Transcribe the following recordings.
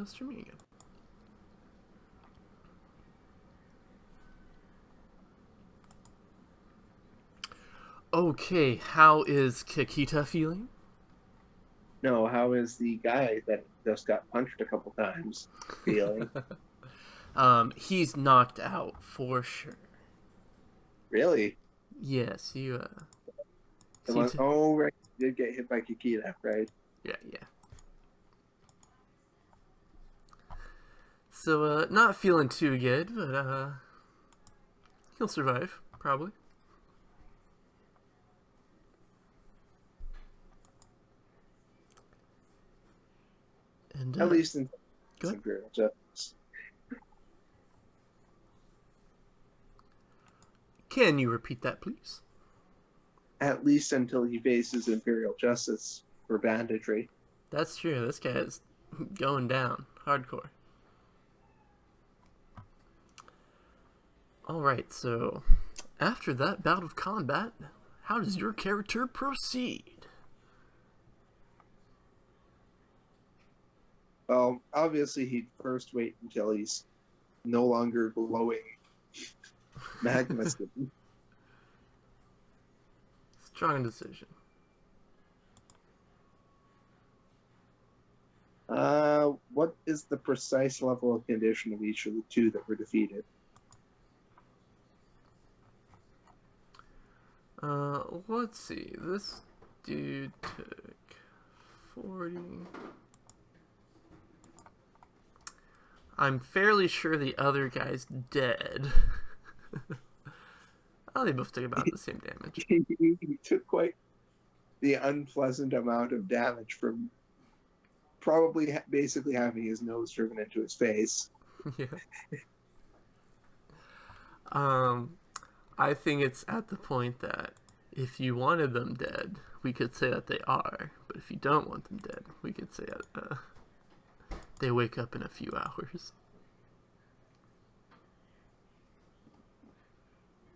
streaming again. Okay, how is Kikita feeling? No, how is the guy that just got punched a couple times feeling? He's knocked out for sure. Really? Yes, you The see. one, oh, right. He did get hit by Kikita, right? Yeah, yeah. So, not feeling too good, but he'll survive probably. And At least in go ahead. Imperial Justice. Can you repeat that, please? At least until he faces Imperial Justice for banditry. That's true. This guy's going down hardcore. All right. So, after that bout of combat, how does your character proceed? Well, obviously he'd first wait until he's no longer glowing magma skin. Strong decision. What is the precise level of condition of each of the two that were defeated? Let's see. This dude took 40. I'm fairly sure the other guy's dead. Oh, they both took about the same damage. He took quite the unpleasant amount of damage from probably basically having his nose driven into his face. Yeah. Um, I think it's at the point that if you wanted them dead, we could say that they are. But if you don't want them dead, we could say that they wake up in a few hours.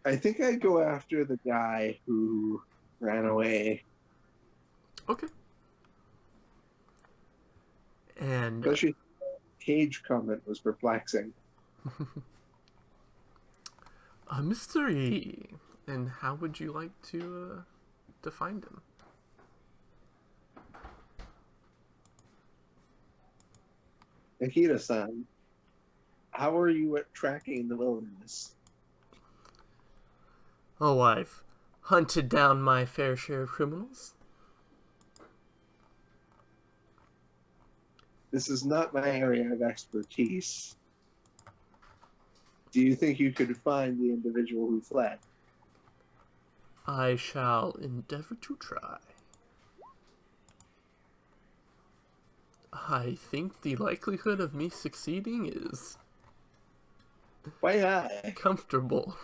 I think I'd go after the guy who ran away, Okay. And especially Cage comment was perplexing. a mystery. And how would you like to find him? Akita-san, how are you at tracking the wilderness? Oh, I've hunted down my fair share of criminals. This is not my area of expertise. Do you think you could find the individual who fled? I shall endeavor to try. I think the likelihood of me succeeding is Quite high. comfortable.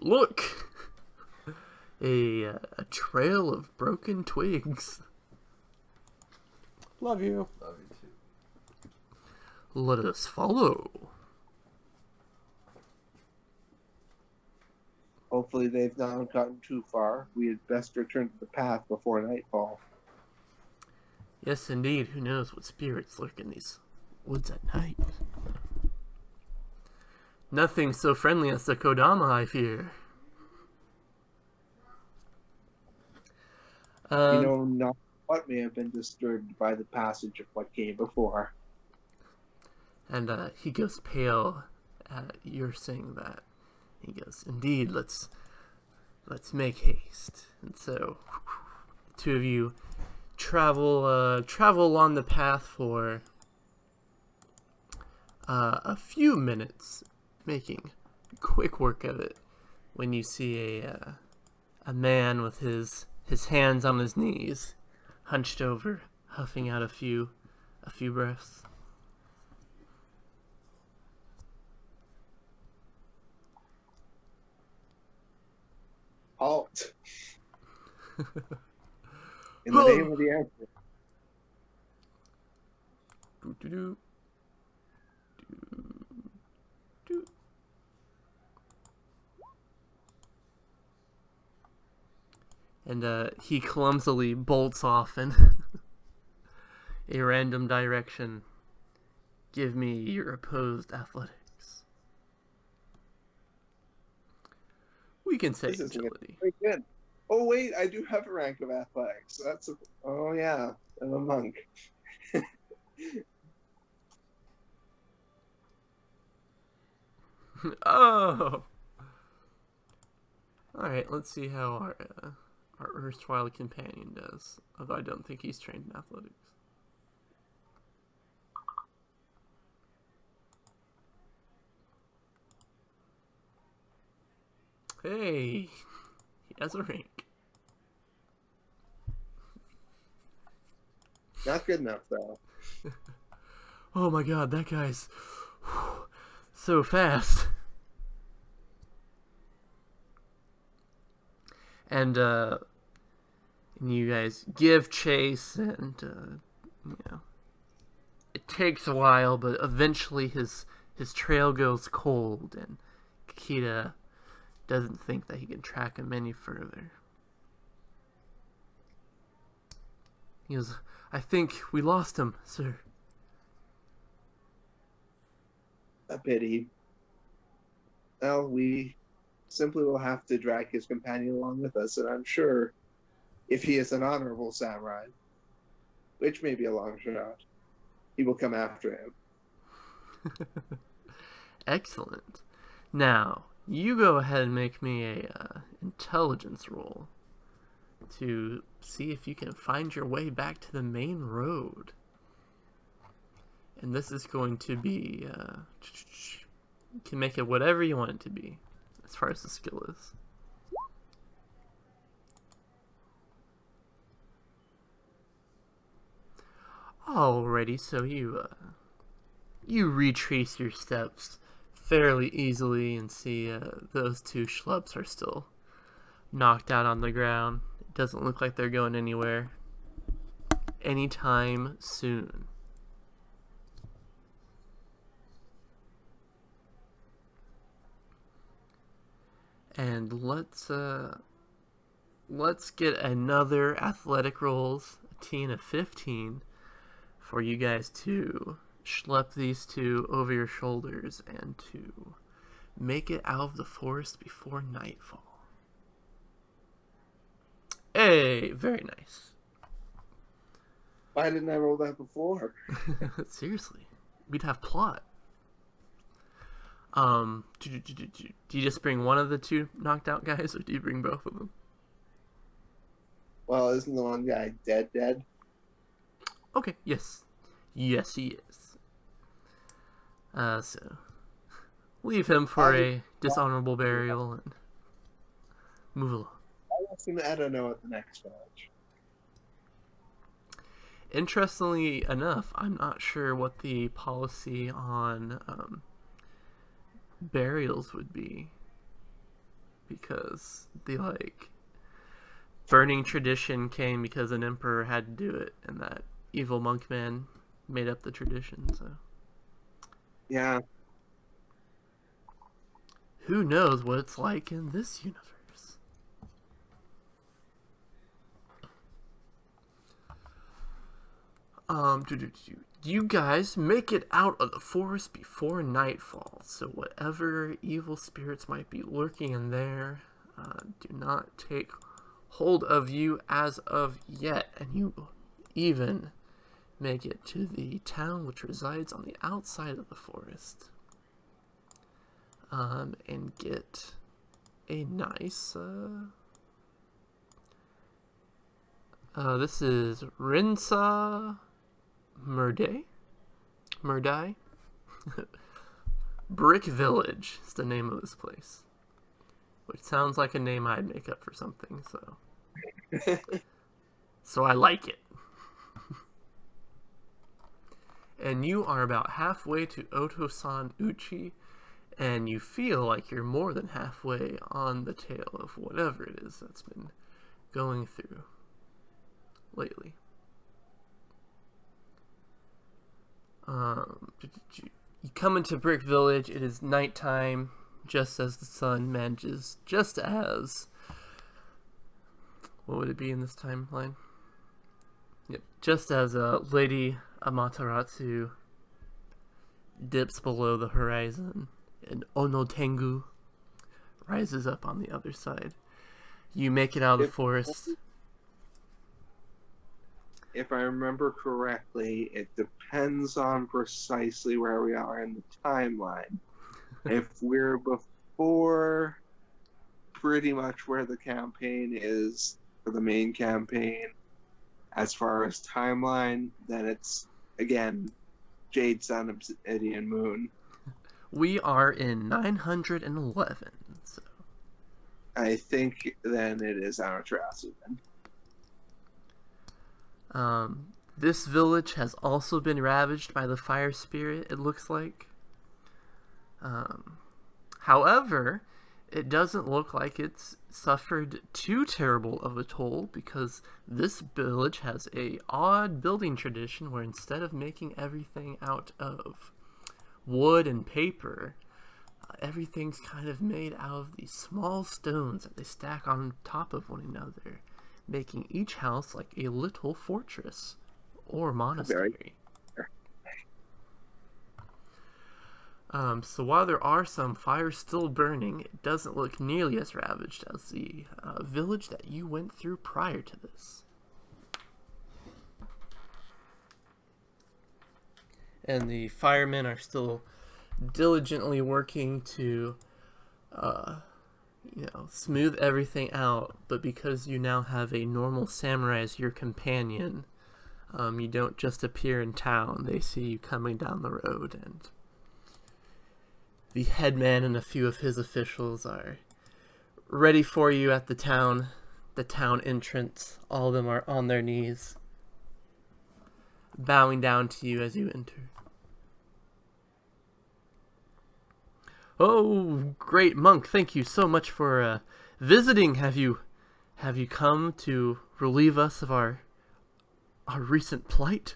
Look! A trail of broken twigs. Love you. Love you too. Let us follow. Hopefully they've not gotten too far. We had best return to the path before nightfall. Yes, indeed. Who knows what spirits lurk in these woods at night? Nothing so friendly as the Kodama, I fear. You know not what may have been disturbed by the passage of what came before. And he goes pale at you're saying that. He goes, indeed, let's make haste. And so, the two of you travel along the path for a few minutes, making quick work of it. When you see a man with his hands on his knees, hunched over, huffing out a few breaths. Halt! In the name of the Emperor. Do. And he clumsily bolts off in a random direction. Give me your opposed athletics. We can say This is agility. very good. Oh wait, I do have a rank of athletics. Oh yeah, I'm a monk. Oh! Alright, let's see how our erstwhile companion does. Although I don't think he's trained in athletics. Hey! He has a rank. Not good enough though. Oh my god, that guy's so fast. And you guys give chase, and it takes a while, but eventually his trail goes cold, and Kikita doesn't think that he can track him any further. He goes, I think we lost him, sir. A pity. Well, we simply will have to drag his companion along with us, and I'm sure if he is an honorable samurai, which may be a long shot, he will come after him. Excellent. Now, you go ahead and make me a intelligence roll to see if you can find your way back to the main road. And this is going to be, you can make it whatever you want it to be, as far as the skill is. Alrighty, so you retrace your steps fairly easily and see those two schlups are still knocked out on the ground. It doesn't look like they're going anywhere anytime soon. And let's get another athletic rolls, a T and a 15, for you guys to schlep these two over your shoulders and to make it out of the forest before nightfall. Hey, very nice. Why didn't I roll that before? Seriously, we'd have plot. Do you just bring one of the two knocked out guys, or do you bring both of them? Well, isn't the one guy dead? Okay, yes. Yes, he is. So leave him for a dishonorable burial and move along. I don't know at the next match. Interestingly enough, I'm not sure what the policy on burials would be, because the burning tradition came because an emperor had to do it, and that evil monk man made up the tradition. So Yeah. who knows what it's like in this universe? You guys make it out of the forest before nightfall, so whatever evil spirits might be lurking in there do not take hold of you as of yet, and you even make it to the town which resides on the outside of the forest, and get a nice this is Rinsa Murdai? Brick Village is the name of this place. Which sounds like a name I'd make up for something, so I like it. And you are about halfway to Otosan Uchi, and you feel like you're more than halfway on the tail of whatever it is that's been going through lately. You come into Brick Village. It is nighttime, just as the sun manages, just as What would it be in this timeline? Yep. Just as Lady Amaterasu dips below the horizon and Onotengu rises up on the other side. You make it out of the forest. If I remember correctly, it depends on precisely where we are in the timeline. If we're before pretty much where the campaign is for the main campaign, as far as timeline, then it's, again, Jade Sun, Obsidian Moon. We are in 911, so... I think then it is Amaterasu then. This village has also been ravaged by the fire spirit, it looks like. However, it doesn't look like it's suffered too terrible of a toll, because this village has a odd building tradition where instead of making everything out of wood and paper, everything's kind of made out of these small stones that they stack on top of one another, making each house like a little fortress or monastery. So while there are some fires still burning, it doesn't look nearly as ravaged as the village that you went through prior to this. And the firemen are still diligently working to, smooth everything out. But because you now have a normal samurai as your companion, you don't just appear in town. They see you coming down the road, and the headman and a few of his officials are ready for you at the town entrance. All of them are on their knees, bowing down to you as you enter. Oh, great monk! Thank you so much for visiting. Have you come to relieve us of our recent plight?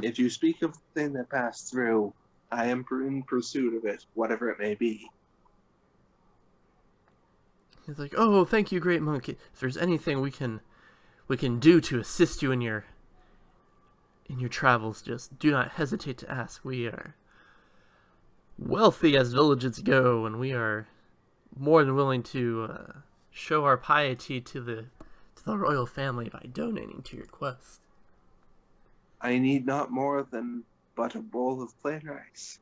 If you speak of the thing that passed through, I am in pursuit of it, whatever it may be. He's like, oh, thank you, great monk. If there's anything we can do to assist you in your travels, just do not hesitate to ask. We are wealthy as villages go, and we are more than willing to show our piety to the royal family by donating to your quest. I need not more than but a bowl of plain rice.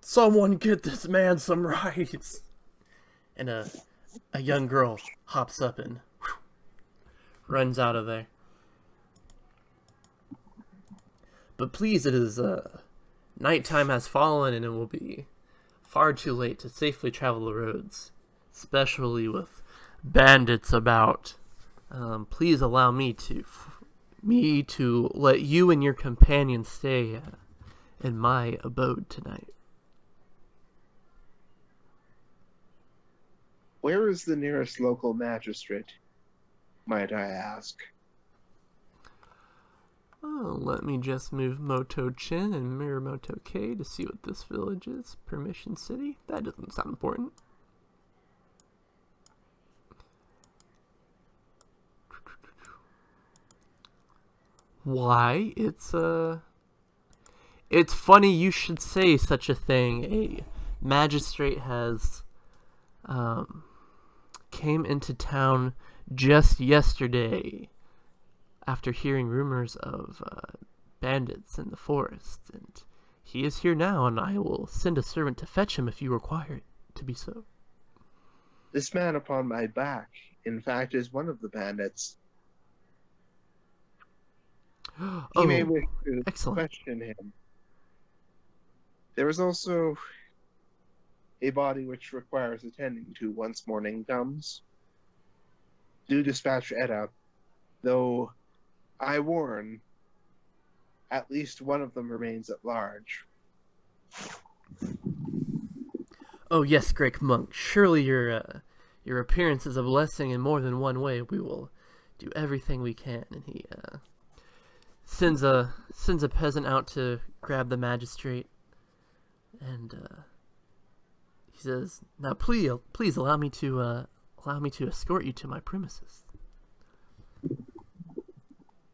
Someone get this man some rice! And a young girl hops up and runs out of there. But please, it is nighttime has fallen, and it will be far too late to safely travel the roads, especially with bandits about. Please allow me to let you and your companion stay in my abode tonight. Where is the nearest local magistrate, might I ask? Oh, let me just move Moto Chin and mirror Moto K to see what this village is. Permission City? That doesn't sound important. Why? It's funny you should say such a thing. A magistrate has came into town just yesterday after hearing rumors of bandits in the forest, and he is here now, and I will send a servant to fetch him if you require it to be so. This man upon my back, in fact, is one of the bandits. He may wish to question him. There is also a body which requires attending to once morning comes. Do dispatch Edda, though I warn, at least one of them remains at large. Oh yes, great monk. Surely your appearance is a blessing in more than one way. We will do everything we can. And he sends a peasant out to grab the magistrate, and He says, "Now, please allow me to escort you to my premises."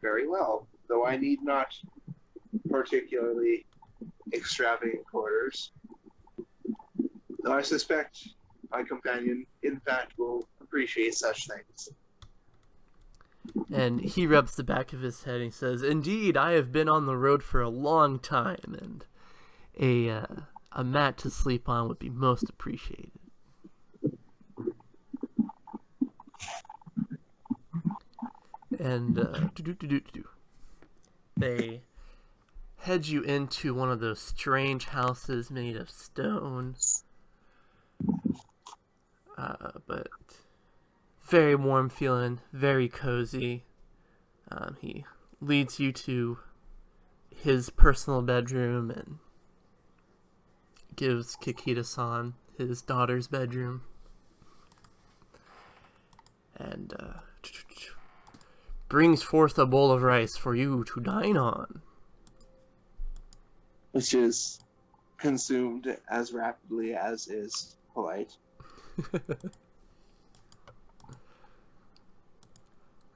Very well, though I need not particularly extravagant quarters. Though I suspect my companion, in fact, will appreciate such things. And he rubs the back of his head and he says, "Indeed, I have been on the road for a long time, and a mat to sleep on would be most appreciated." And they head you into one of those strange houses made of stone, but very warm feeling, very cozy. He leads you to his personal bedroom and gives Kikita-san his daughter's bedroom. And brings forth a bowl of rice for you to dine on. Which is consumed as rapidly as is polite.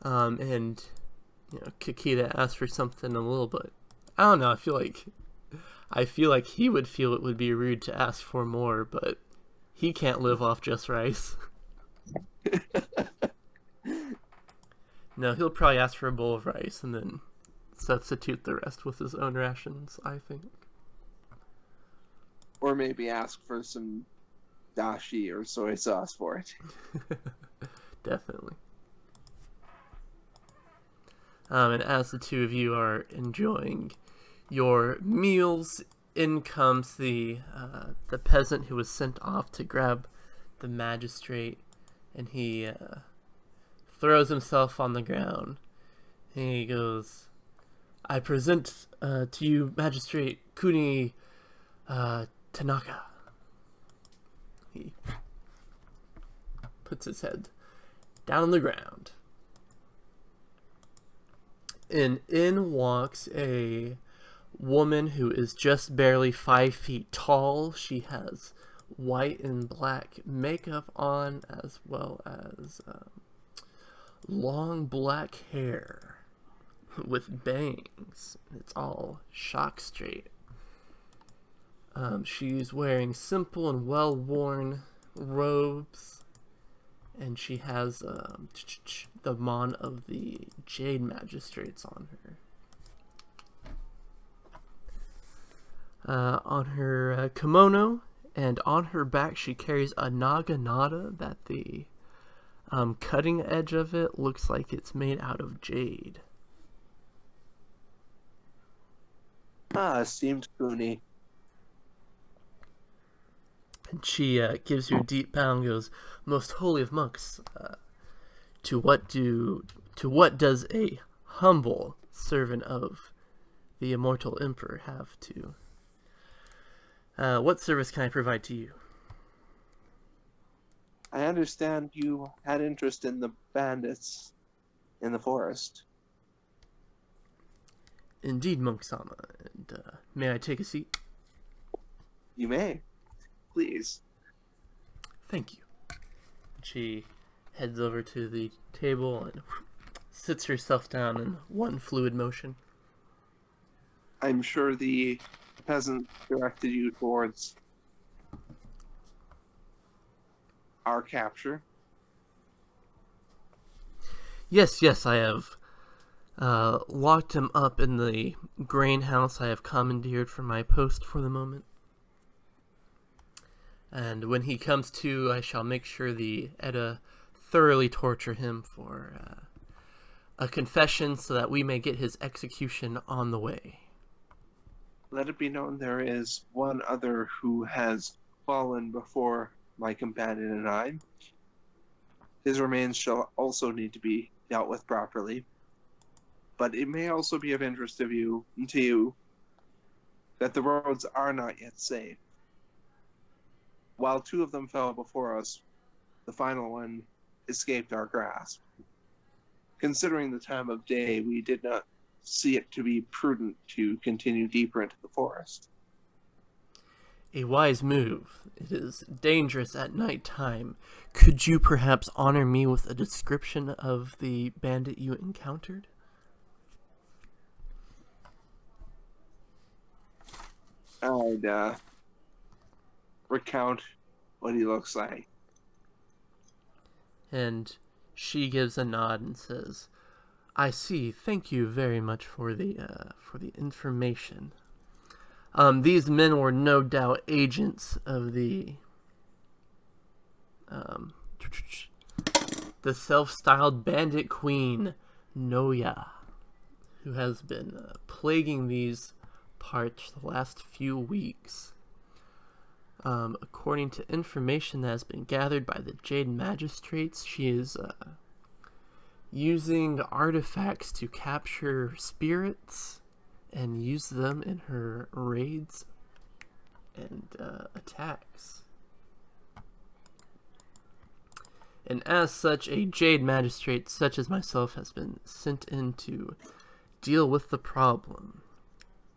And Kikita asks for something a little bit. I don't know. I feel like he would feel it would be rude to ask for more, but he can't live off just rice. No, he'll probably ask for a bowl of rice and then substitute the rest with his own rations, I think. Or maybe ask for some dashi or soy sauce for it. Definitely. And as the two of you are enjoying your meals, in comes the peasant who was sent off to grab the magistrate, and he throws himself on the ground. And he goes, "I present to you, Magistrate Kuni Tanaka." He puts his head down on the ground. And in walks a woman who is just barely 5 feet tall. She has white and black makeup on, as well as long black hair with bangs. It's all shock straight. She's wearing simple and well-worn robes, and she has the mon of the Jade Magistrates on her. On her kimono and on her back, she carries a naginata that the cutting edge of it looks like it's made out of jade. Esteemed Kuni. And she gives you a deep bow and goes, "Most holy of monks, to what does a humble servant of the immortal emperor have to? What service can I provide to you?" I understand you had interest in the bandits in the forest. "Indeed, monk-sama. And may I take a seat?" You may. Please. "Thank you." She heads over to the table and sits herself down in one fluid motion. I'm sure the peasant directed you towards our capture. Yes, I have locked him up in the grain house I have commandeered for my post for the moment. And when he comes to, I shall make sure the Edda thoroughly torture him for a confession so that we may get his execution on the way. Let it be known there is one other who has fallen before my companion and I. His remains shall also need to be dealt with properly. But it may also be of interest to you that the roads are not yet safe. While 2 of them fell before us, the final one escaped our grasp. Considering the time of day, we did not see it to be prudent to continue deeper into the forest. A wise move. It is dangerous at night time. Could you perhaps honor me with a description of the bandit you encountered? I'd recount what he looks like. And she gives a nod and says, I see. Thank you very much for the information. These men were no doubt agents of the self-styled bandit queen, Noya, who has been plaguing these parts the last few weeks. According to information that has been gathered by the Jade Magistrates, she is using artifacts to capture spirits and use them in her raids and attacks. And as such, a Jade Magistrate such as myself has been sent in to deal with the problem.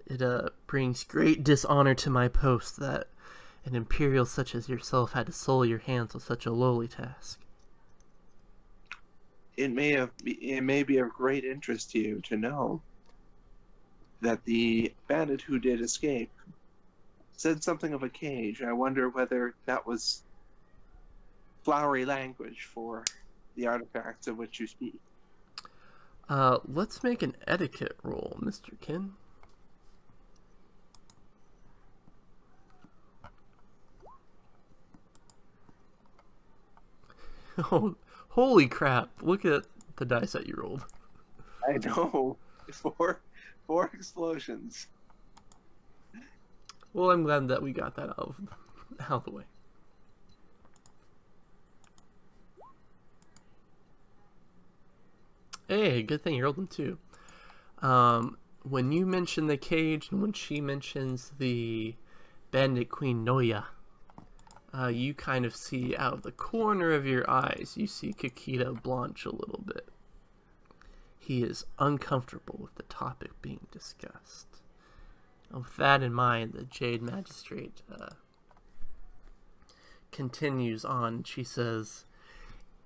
It brings great dishonor to my post that an Imperial such as yourself had to sully your hands with such a lowly task. It may be of great interest to you to know that the bandit who did escape said something of a cage. I wonder whether that was flowery language for the artifacts of which you speak. Let's make an etiquette roll, Mr. Kin. Oh, holy crap. Look at the dice that you rolled. I know. Four explosions. Well, I'm glad that we got that out of the way. Hey, good thing you rolled them too. When you mention the cage and when she mentions the bandit queen Noya, you kind of see out of the corner of your eyes, you see Kikita blanch a little bit. He is uncomfortable with the topic being discussed. And with that in mind, the Jade Magistrate continues on. She says,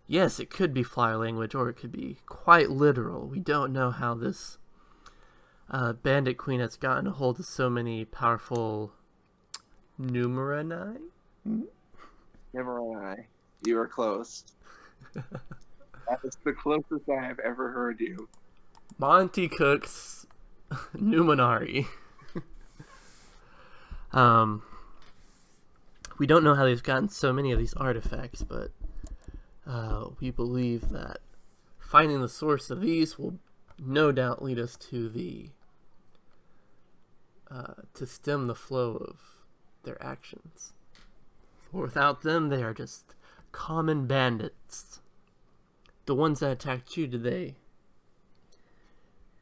yes, it could be flyer language, or it could be quite literal. We don't know how this bandit queen has gotten a hold of so many powerful numerani. Numerani. You were close. That is the closest I have ever heard you. Monty Cook's numinari. We don't know how they've gotten so many of these artifacts, but we believe that finding the source of these will no doubt lead us to to stem the flow of their actions. For without them, they are just common bandits. The ones that attacked you, did they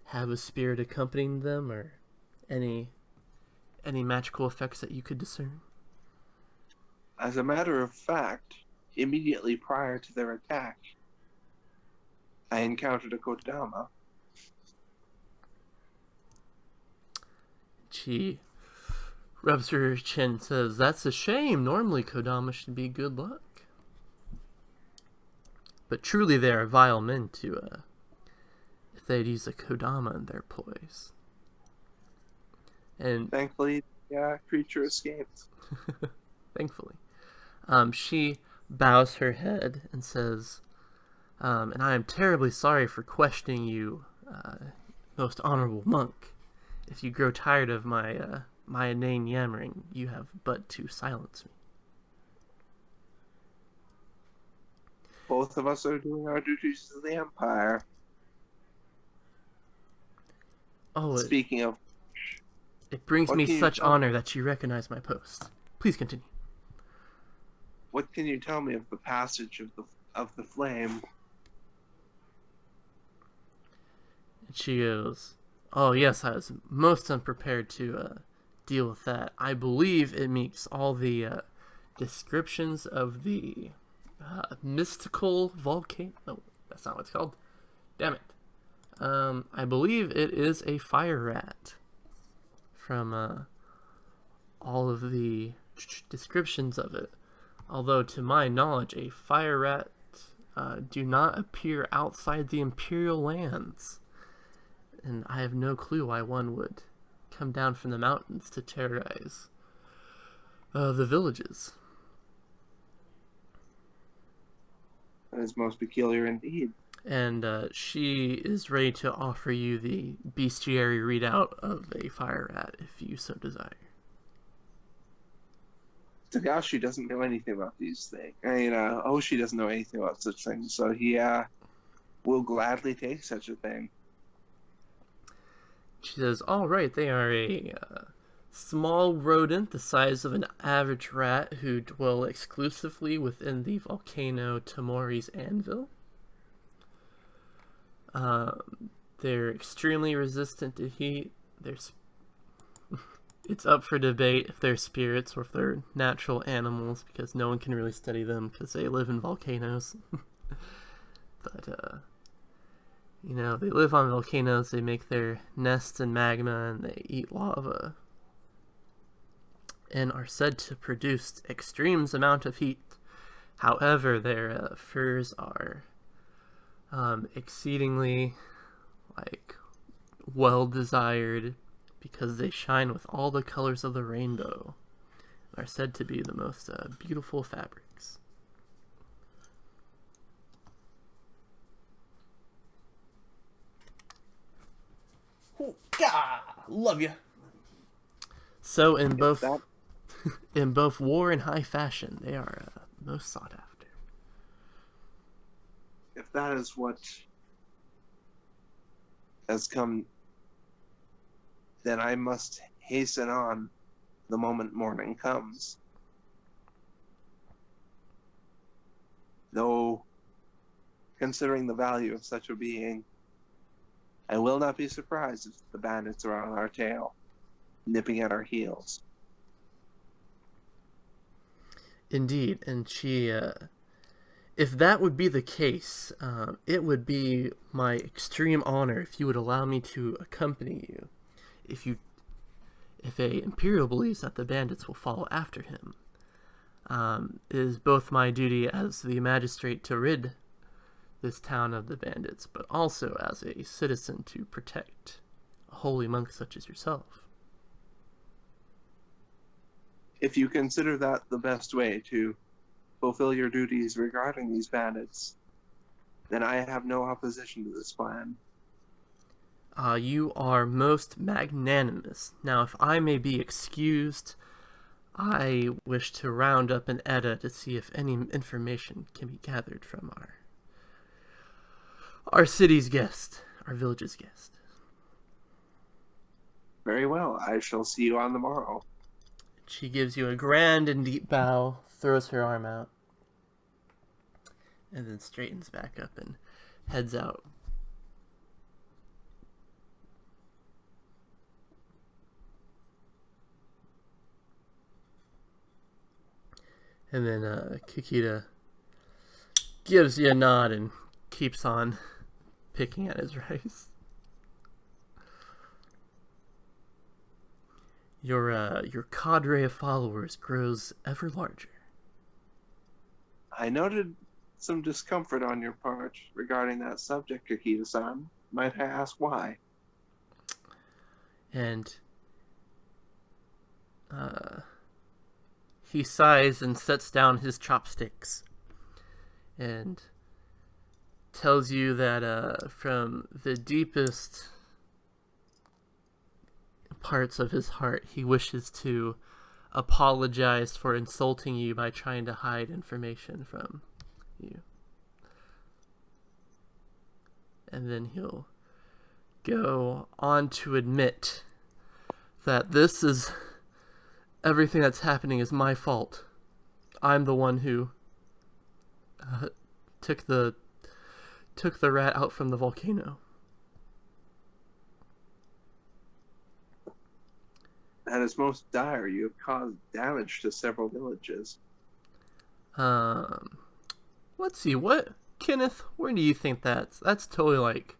have a spirit accompanying them, or any magical effects that you could discern? As a matter of fact, immediately prior to their attack, I encountered a Kodama. She rubs her chin and says, that's a shame. Normally Kodama should be good luck. But truly they are vile men to, if they'd use a Kodama in their ploys. And thankfully, creature escaped. Thankfully. She bows her head and says, and I am terribly sorry for questioning you, most honorable monk. If you grow tired of my inane yammering, you have but to silence me. Both of us are doing our duties to the Empire. Oh, speaking of, it brings me such honor that you recognize my post. Please continue. What can you tell me of the passage of the flame? And she goes, oh yes, I was most unprepared to deal with that. I believe it meets all the descriptions of the mystical volcano. No, that's not what it's called. Damn it. I believe it is a fire rat from all of the descriptions of it. Although, to my knowledge, a fire rat do not appear outside the Imperial lands. And I have no clue why one would come down from the mountains to terrorize the villages. That is most peculiar indeed. And she is ready to offer you the bestiary readout of a fire rat if you so desire. Togashi doesn't know anything about these things. Oshi doesn't know anything about such things, so he will gladly take such a thing. She says, all right, they are a small rodent the size of an average rat who dwell exclusively within the volcano Tamori's anvil. They're extremely resistant to heat. It's up for debate if they're spirits or if they're natural animals, because no one can really study them because they live in volcanoes. But, they live on volcanoes, they make their nests in magma, and they eat lava. And are said to produce extreme amount of heat. However, their furs are exceedingly, well-desired, because they shine with all the colors of the rainbow, and are said to be the most beautiful fabrics. Oh, God, love you. So in both war and high fashion, they are most sought after. If that is what has come, then I must hasten on the moment morning comes. Though, considering the value of such a being, I will not be surprised if the bandits are on our tail, nipping at our heels. Indeed, and she, if that would be the case, it would be my extreme honor if you would allow me to accompany you. If a Imperial believes that the bandits will follow after him, it is both my duty as the magistrate to rid this town of the bandits, but also as a citizen to protect a holy monk such as yourself. If you consider that the best way to fulfill your duties regarding these bandits, then I have no opposition to this plan. You are most magnanimous. Now, if I may be excused, I wish to round up an edda to see if any information can be gathered from our city's guest, our village's guest. Very well, I shall see you on the morrow. She gives you a grand and deep bow, throws her arm out, and then straightens back up and heads out. And then Kikita gives you a nod and keeps on picking at his rice. Your cadre of followers grows ever larger. I noted some discomfort on your part regarding that subject, Kikita-san. Might I ask why? And he sighs and sets down his chopsticks and tells you that from the deepest parts of his heart, he wishes to apologize for insulting you by trying to hide information from you. And then he'll go on to admit that everything that's happening is my fault. I'm the one who took the rat out from the volcano. That is most dire. You have caused damage to several villages. Let's see, Kenneth, where do you think that's totally like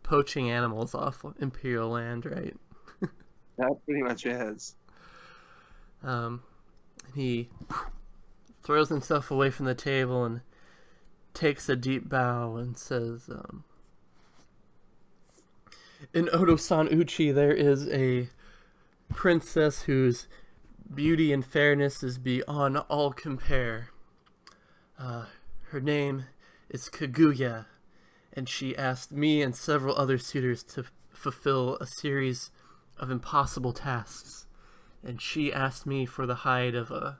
poaching animals off Imperial land, right? That pretty much is. He throws himself away from the table and takes a deep bow and says, in Odo-san Uchi, there is a princess whose beauty and fairness is beyond all compare. Her name is Kaguya, and she asked me and several other suitors to fulfill a series of impossible tasks. And she asked me for the hide of a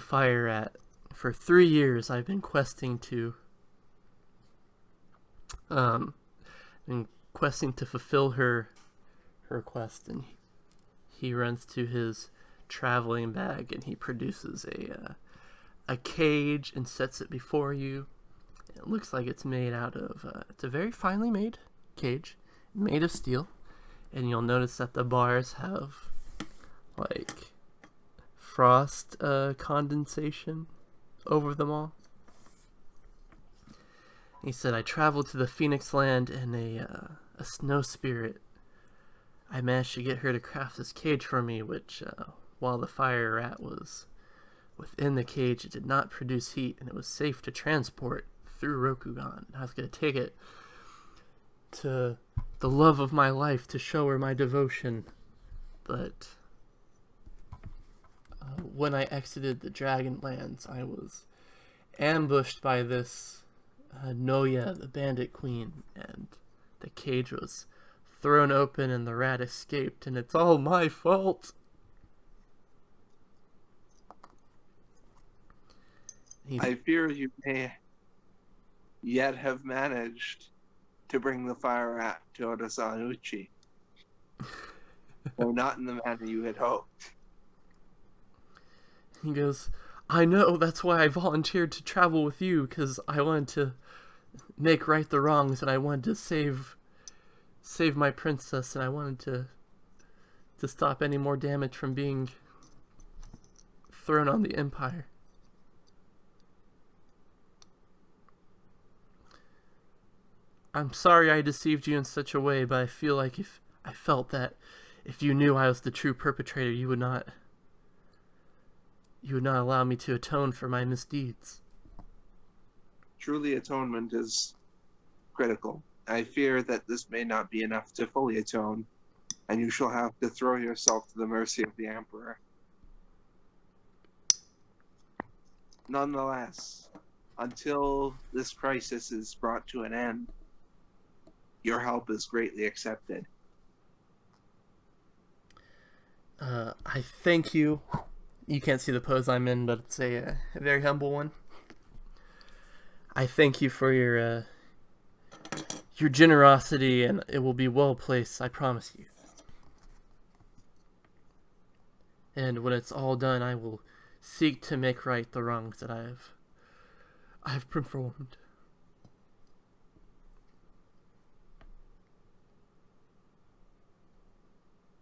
fire rat. For 3 years, I've been questing to fulfill her request. And he runs to his traveling bag and he produces a cage and sets it before you. It looks like it's made out of it's a very finely made cage, made of steel, and you'll notice that the bars have like frost condensation over them all. He said, I traveled to the Phoenix Land in a snow spirit. I managed to get her to craft this cage for me, which, while the fire rat was within the cage, it did not produce heat, and it was safe to transport through Rokugan. I was going to take it to the love of my life to show her my devotion, but when I exited the Dragonlands, I was ambushed by this Noya, the bandit queen, and the cage was thrown open and the rat escaped, and it's all my fault. I fear you may yet have managed to bring the fire rat to Oda-san Uchi. Though not in the manner you had hoped. He goes, I know, that's why I volunteered to travel with you, because I wanted to make right the wrongs, and I wanted to save my princess, and I wanted to stop any more damage from being thrown on the Empire. I'm sorry I deceived you in such a way, but I feel like I felt that if you knew I was the true perpetrator, you would not allow me to atone for my misdeeds. Truly, atonement is critical. I fear that this may not be enough to fully atone, and you shall have to throw yourself to the mercy of the Emperor. Nonetheless, until this crisis is brought to an end, your help is greatly accepted. I thank you. You can't see the pose I'm in, but it's a very humble one. I thank you for your generosity, and it will be well placed, I promise you. And when it's all done, I will seek to make right the wrongs that I have performed.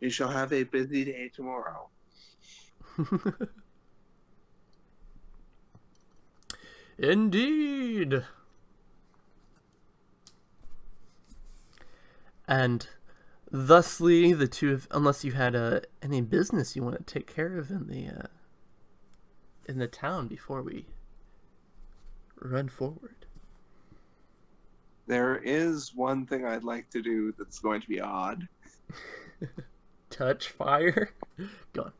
You shall have a busy day tomorrow. Indeed. And thusly, the two of, unless you had any business you want to take care of in the town before we run forward. There is one thing I'd like to do that's going to be odd. Touch fire? Go on.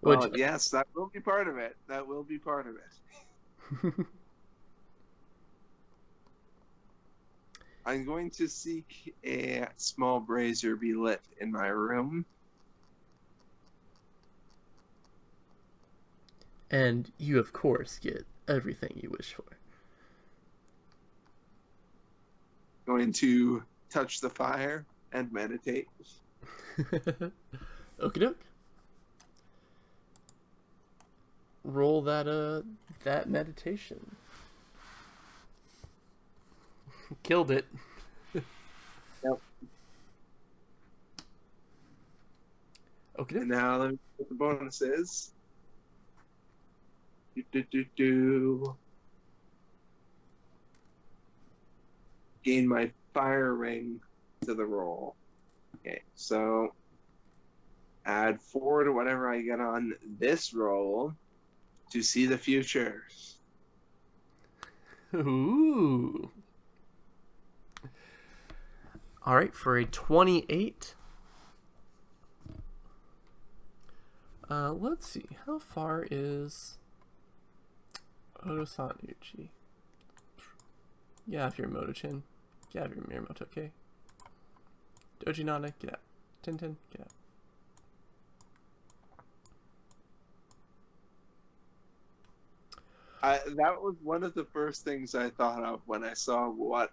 Well, yes, that will be part of it. That will be part of it. I'm going to seek a small brazier be lit in my room. And you, of course, get everything you wish for. Going to touch the fire and meditate. Okie doke. Roll that meditation. Killed it. Yep. Okay. And now let me see what the bonus is. Gain my fire ring to the roll. Okay, so add 4 to whatever I get on this roll to see the future. Ooh. All right, for a 28. Let's see. How far is Otosanuchi? Yeah, if you're Motochin. Yeah, if you're Miyamoto, okay. Doji Nana, get out. Tintin, get out. That was one of the first things I thought of when I saw what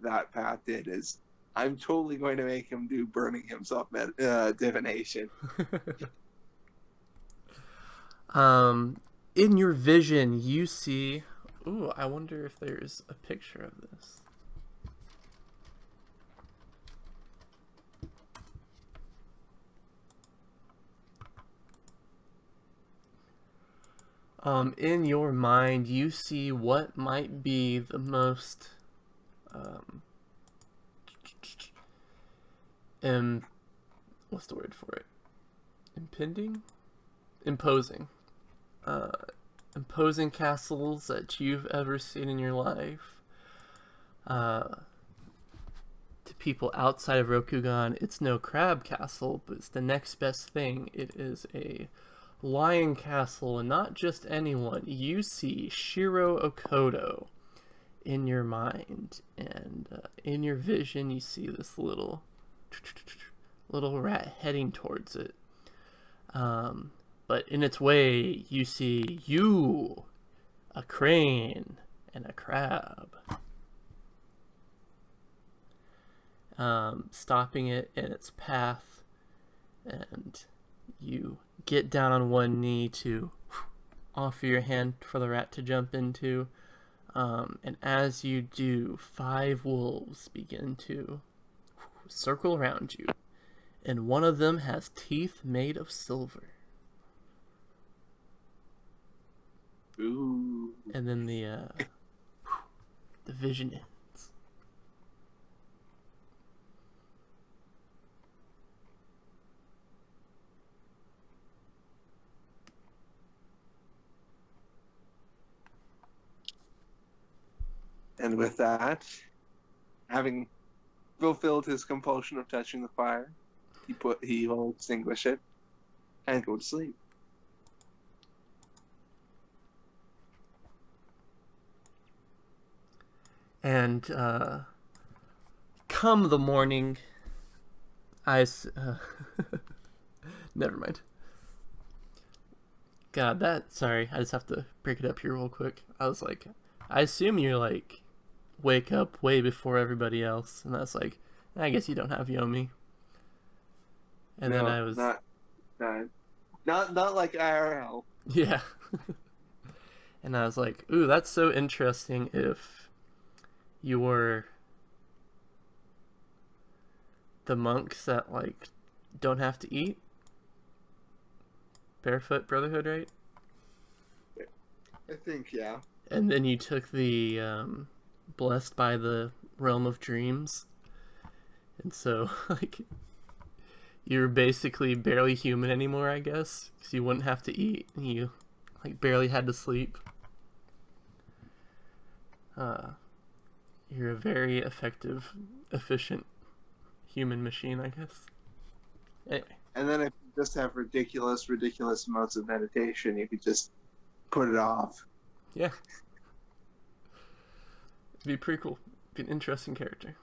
that path did. Is I'm totally going to make him do burning himself divination. In your vision, you see. Ooh, I wonder if there's a picture of this. In your mind, you see what might be the most what's the word for it? Imposing. Imposing castles that you've ever seen in your life. To people outside of Rokugan, it's no crab castle, but it's the next best thing. It is a lion castle, and not just anyone. You see Shiro Okoto in your mind, and in your vision, you see this little rat heading towards it. But in its way, you see you, a crane, and a crab. Stopping it in its path, and you get down on one knee to offer your hand for the rat to jump into. And as you do, 5 wolves begin to circle around you, and one of them has teeth made of silver. Ooh. And then the vision ends. And with that, having fulfilled his compulsion of touching the fire, he will extinguish it and go to sleep. And come the morning, never mind. God, sorry, I just have to break it up here real quick. I was like, I assume you're like, wake up way before everybody else, and that's like, I guess you don't have Yomi. And No, then I was not like IRL. yeah. And I was like, ooh, that's so interesting if you were the monks that like don't have to eat. Barefoot Brotherhood, right? I think, yeah. And then you took the blessed by the realm of dreams, and so like you're basically barely human anymore, I guess, because you wouldn't have to eat, and you like barely had to sleep. You're a very effective, efficient human machine, I guess. Anyway. And then if you just have ridiculous amounts of meditation, you could just put it off. Yeah. It'd be pretty cool. Be an interesting character.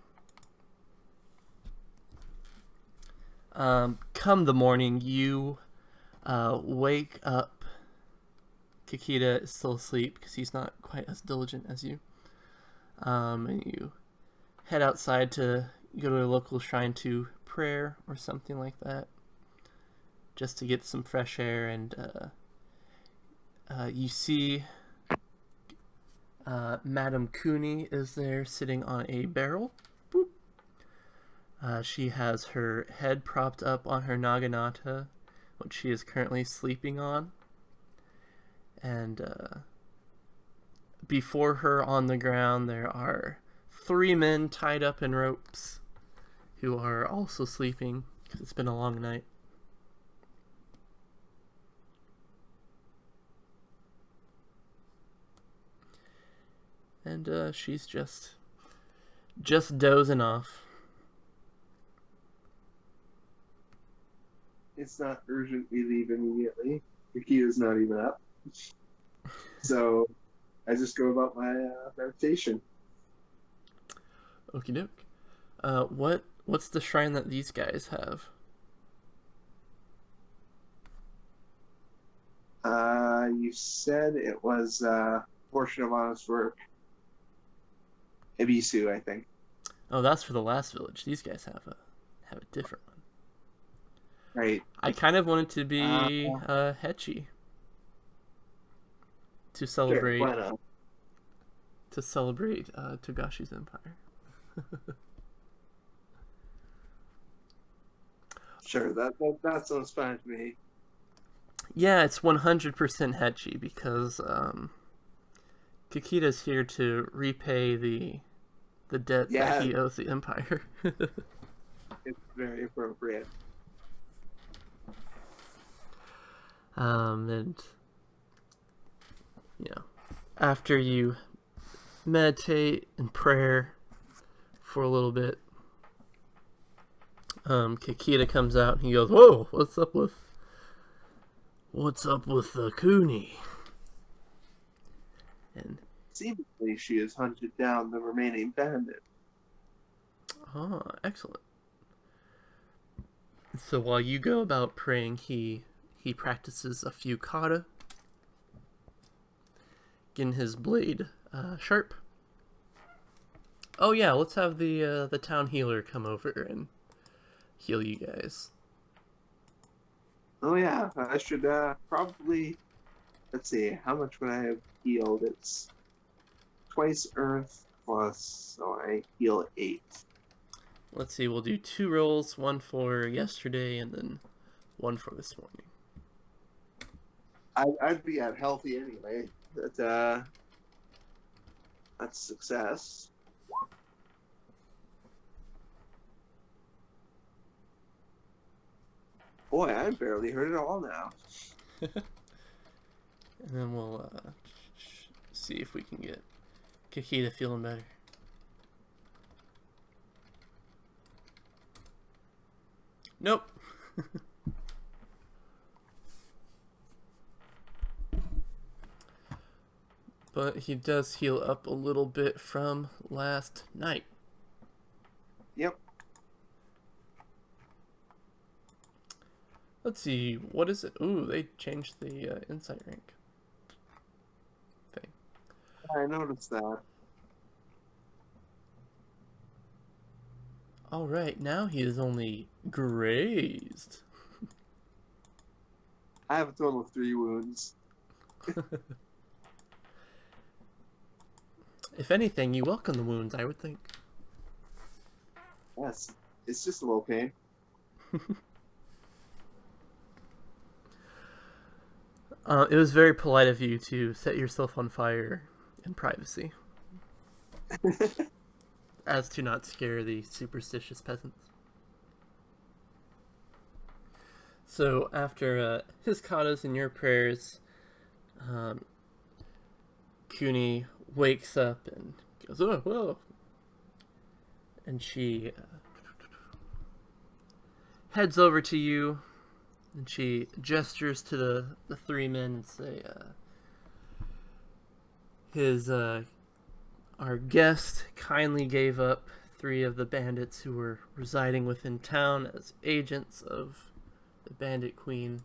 Come the morning, you wake up. Kikita is still asleep because he's not quite as diligent as you. And you head outside to go to a local shrine to prayer or something like that, just to get some fresh air. And you see Madame Cooney is there sitting on a barrel. Boop. She has her head propped up on her naginata, which she is currently sleeping on. And before her on the ground, there are 3 men tied up in ropes who are also sleeping because it's been a long night. and she's just dozing off. It's not urgent we leave immediately. Akita's not even up. So I just go about my meditation. Okie doke. What's the shrine that these guys have? You said it was a portion of honest work. Ibisu, I think. Oh, that's for the last village. These guys have a different one. Right. I kind of wanted to be Hechi to celebrate Sure, why not? Togashi's empire. Sure, that sounds fine to me. Yeah, it's 100% Hechi because Kakita's here to repay the debt that he owes the empire. It's very appropriate. And after you meditate and prayer for a little bit, Kakita comes out and he goes, "Whoa, what's up with the Kuni?" And Seemingly, she has hunted down the remaining bandit. excellent. So while you go about praying, he practices a few kata, getting his blade sharp. Oh yeah, let's have the town healer come over and heal you guys. Oh yeah, I should probably. Let's see, how much would I have healed? It's twice Earth plus, so I heal 8. Let's see, we'll do 2 rolls, one for yesterday and then one for this morning. I'd be at healthy anyway. That's success. Boy, I barely hurt at all now. And then we'll see if we can get Kakita feeling better. Nope. But he does heal up a little bit from last night. Yep. Let's see, what is it? Ooh, they changed the insight rank thing. I noticed that. Alright, now he is only grazed. I have a total of 3 wounds. If anything, you welcome the wounds, I would think. Yes, it's just a little pain. It was very polite of you to set yourself on fire in privacy, as to not scare the superstitious peasants. So after his katas and your prayers, Kuni wakes up and goes, "Oh, whoa!" And she heads over to you. And she gestures to the 3 men and say, our guest kindly gave up 3 of the bandits who were residing within town as agents of the Bandit Queen.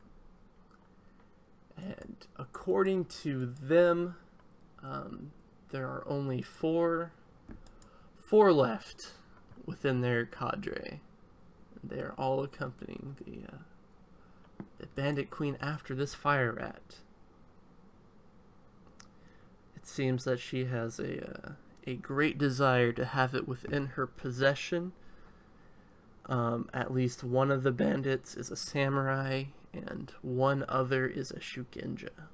And according to them, there are only 4 left within their cadre. And they are all accompanying the Bandit Queen after this fire rat. It seems that she has a great desire to have it within her possession. At least one of the bandits is a samurai, and one other is a shugenja.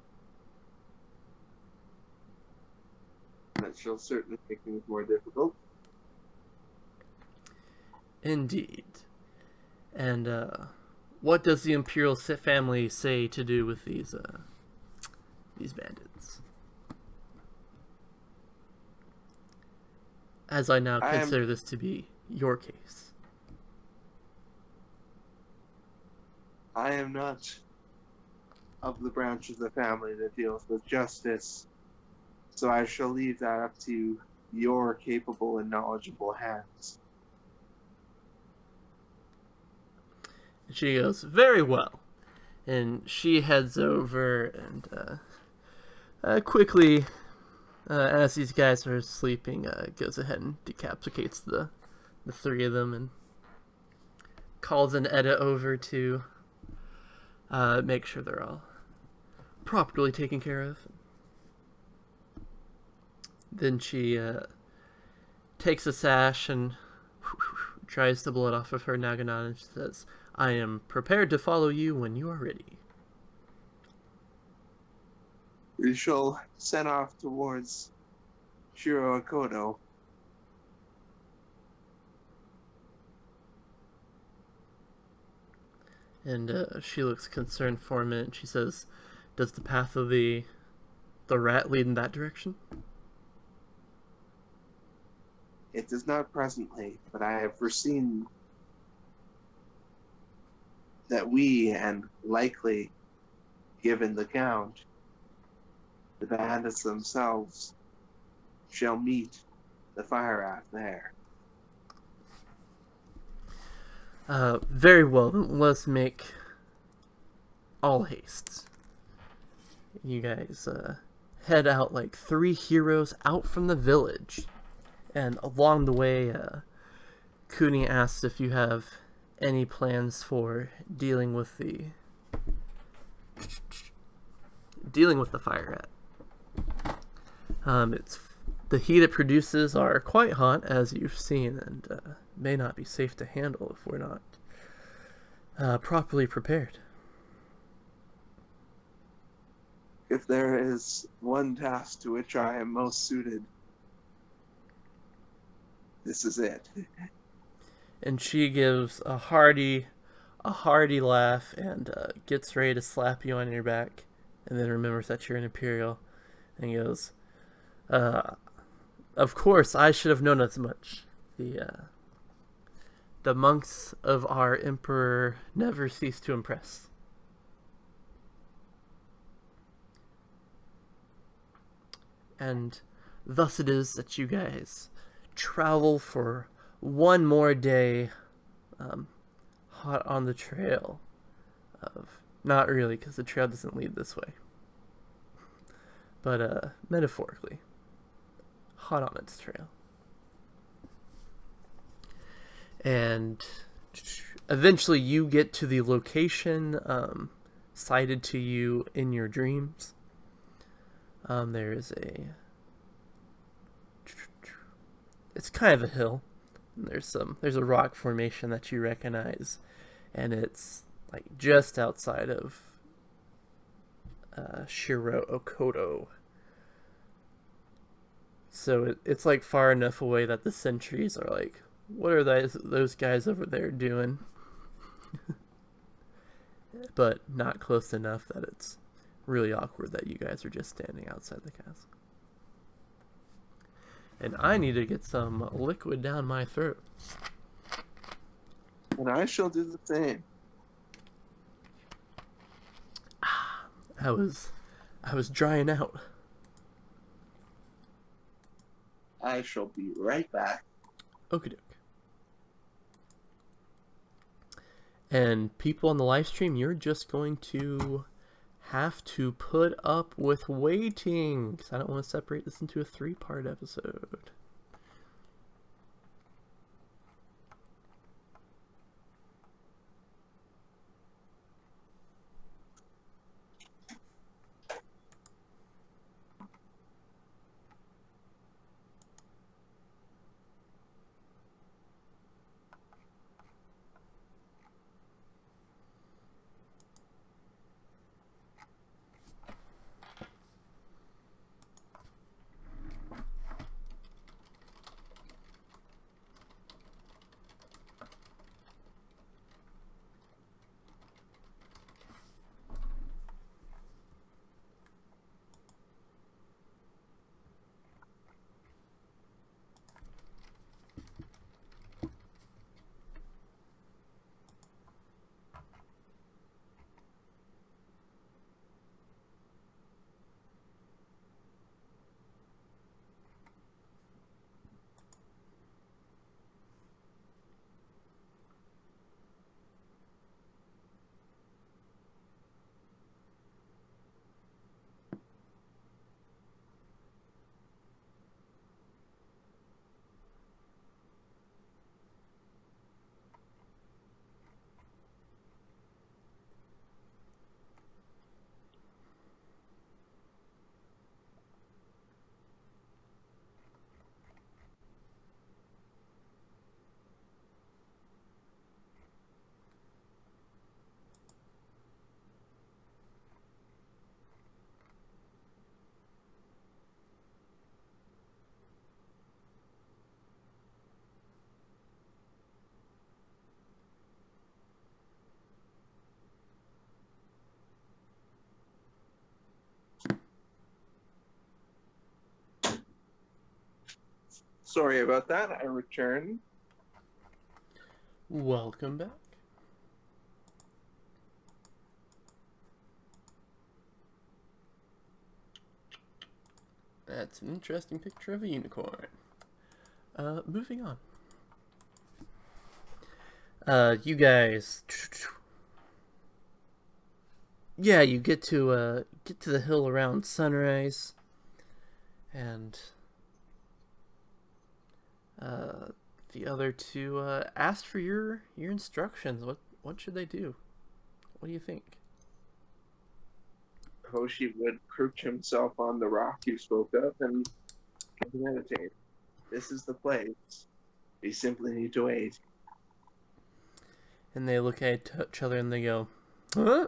That shall certainly make things more difficult. Indeed. And what does the Imperial family say to do with these bandits? as I now I am- consider this to be your case. I am not of the branch of the family that deals with justice, so I shall leave that up to your capable and knowledgeable hands. And she goes, very well. And she heads over and quickly, as these guys are sleeping, goes ahead and decapitates the three of them and calls an Edda over to make sure they're all properly taken care of. Then she takes a sash and tries to blow it off of her naginata, and she says, I am prepared to follow you when you are ready. We shall set off towards Shiro Akodo. And she looks concerned for a minute. She says, does the path of the rat lead in that direction? It does not presently, but I have foreseen that we, and likely, given the count, the bandits themselves shall meet the fire rat there. Very well, then let's make all haste. You guys head out like three heroes out from the village. And along the way, Kuni asks if you have any plans for dealing with the fire rat. It's the heat it produces are quite hot, as you've seen, and may not be safe to handle if we're not properly prepared. If there is one task to which I am most suited, this is it. And she gives a hearty laugh and gets ready to slap you on your back, and then remembers that you're an Imperial, and goes, of course, I should have known as much. The monks of our Emperor never cease to impress. And thus it is that you guys travel for one more day, hot on the trail of, not really, because the trail doesn't lead this way, but metaphorically, hot on its trail. And eventually you get to the location cited to you in your dreams. There is it's kind of a hill. There's a rock formation that you recognize, and it's like just outside of Shiro Okoto. So it's like far enough away that the sentries are like, what are those guys over there doing? But not close enough that it's really awkward that you guys are just standing outside the castle. And I need to get some liquid down my throat. And I shall do the same. I was drying out. I shall be right back. Okie doke. And people on the live stream, you're just going to have to put up with waiting, because I don't want to separate this into a 3-part episode. Sorry about that. I returned. Welcome back. That's an interesting picture of a unicorn. Moving on. You guys. Yeah, you get to the hill around sunrise, and the other two asked for your instructions. What should they do? What do you think? Hoshi would perch himself on the rock you spoke of and meditate. This is the place. We simply need to wait. And they look at each other and they go, "Huh?"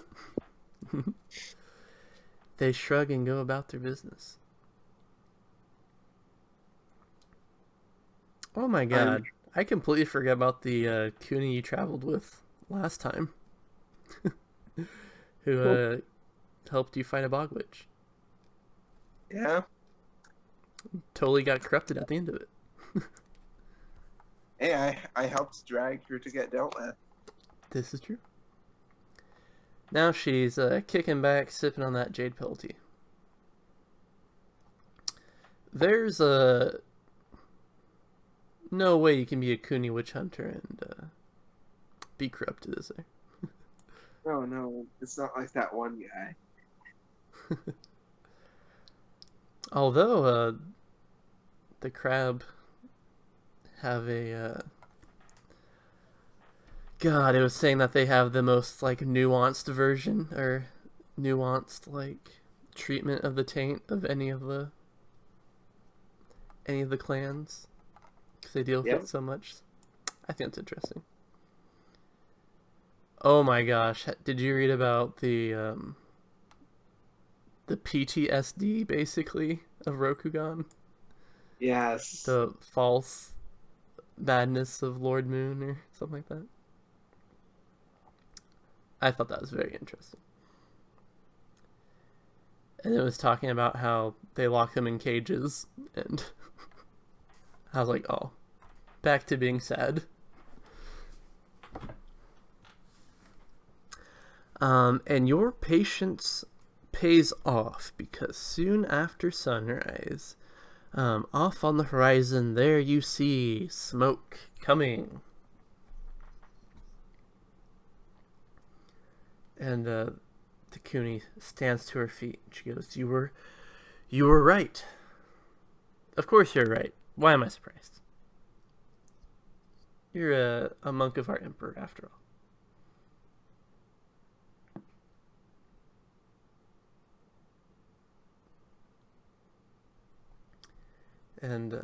They shrug and go about their business. Oh my god. I completely forgot about the Cooney you traveled with last time. Who helped you fight a bog witch. Yeah? Totally got corrupted at the end of it. Hey, I helped drag her to get dealt with. This is true. Now she's kicking back, sipping on that jade penalty. There's no way you can be a Cooney witch hunter and be corrupted, is there? No, it's not like that one guy. Although the crab have a God, it was saying that they have the most like nuanced version or nuanced like treatment of the taint of any of the clans because they deal with it so much. I think it's interesting. Oh my gosh, did you read about the PTSD basically of Rokugan? Yes. The false madness of Lord Moon or something like that. I thought that was very interesting. And it was talking about how they lock them in cages, and I was like, oh, back to being sad. And your patience pays off because soon after sunrise, off on the horizon, there you see smoke coming. And Takuni stands to her feet. She goes, "You were right. Of course you're right. Why am I surprised? You're a monk of our emperor, after all." And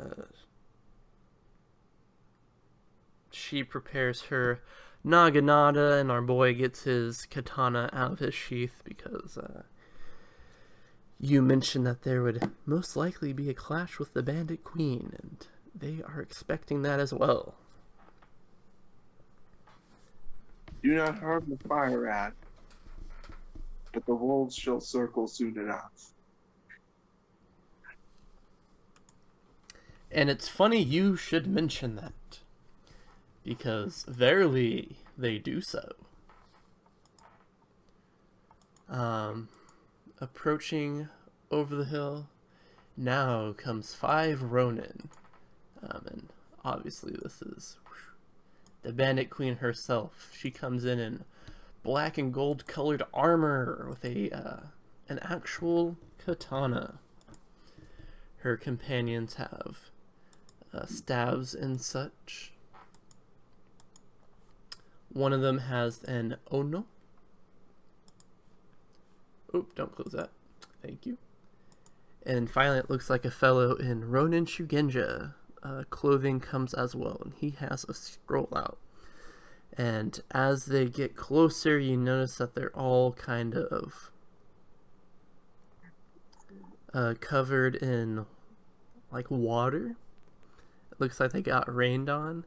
she prepares her naginata, and our boy gets his katana out of his sheath because you mentioned that there would most likely be a clash with the Bandit Queen, and they are expecting that as well. Do not harm the fire rat, but the wolves shall circle soon enough. And it's funny you should mention that, because verily they do so. Approaching over the hill, now comes 5 Ronin. And obviously this is the Bandit Queen herself. She comes in black and gold colored armor with an actual katana. Her companions have stabs and such. One of them has an ono. Oop, don't close that. Thank you. And finally, it looks like a fellow in Ronin Shugenja clothing comes as well, and he has a scroll out. And as they get closer, you notice that they're all kind of covered in like water. It looks like they got rained on,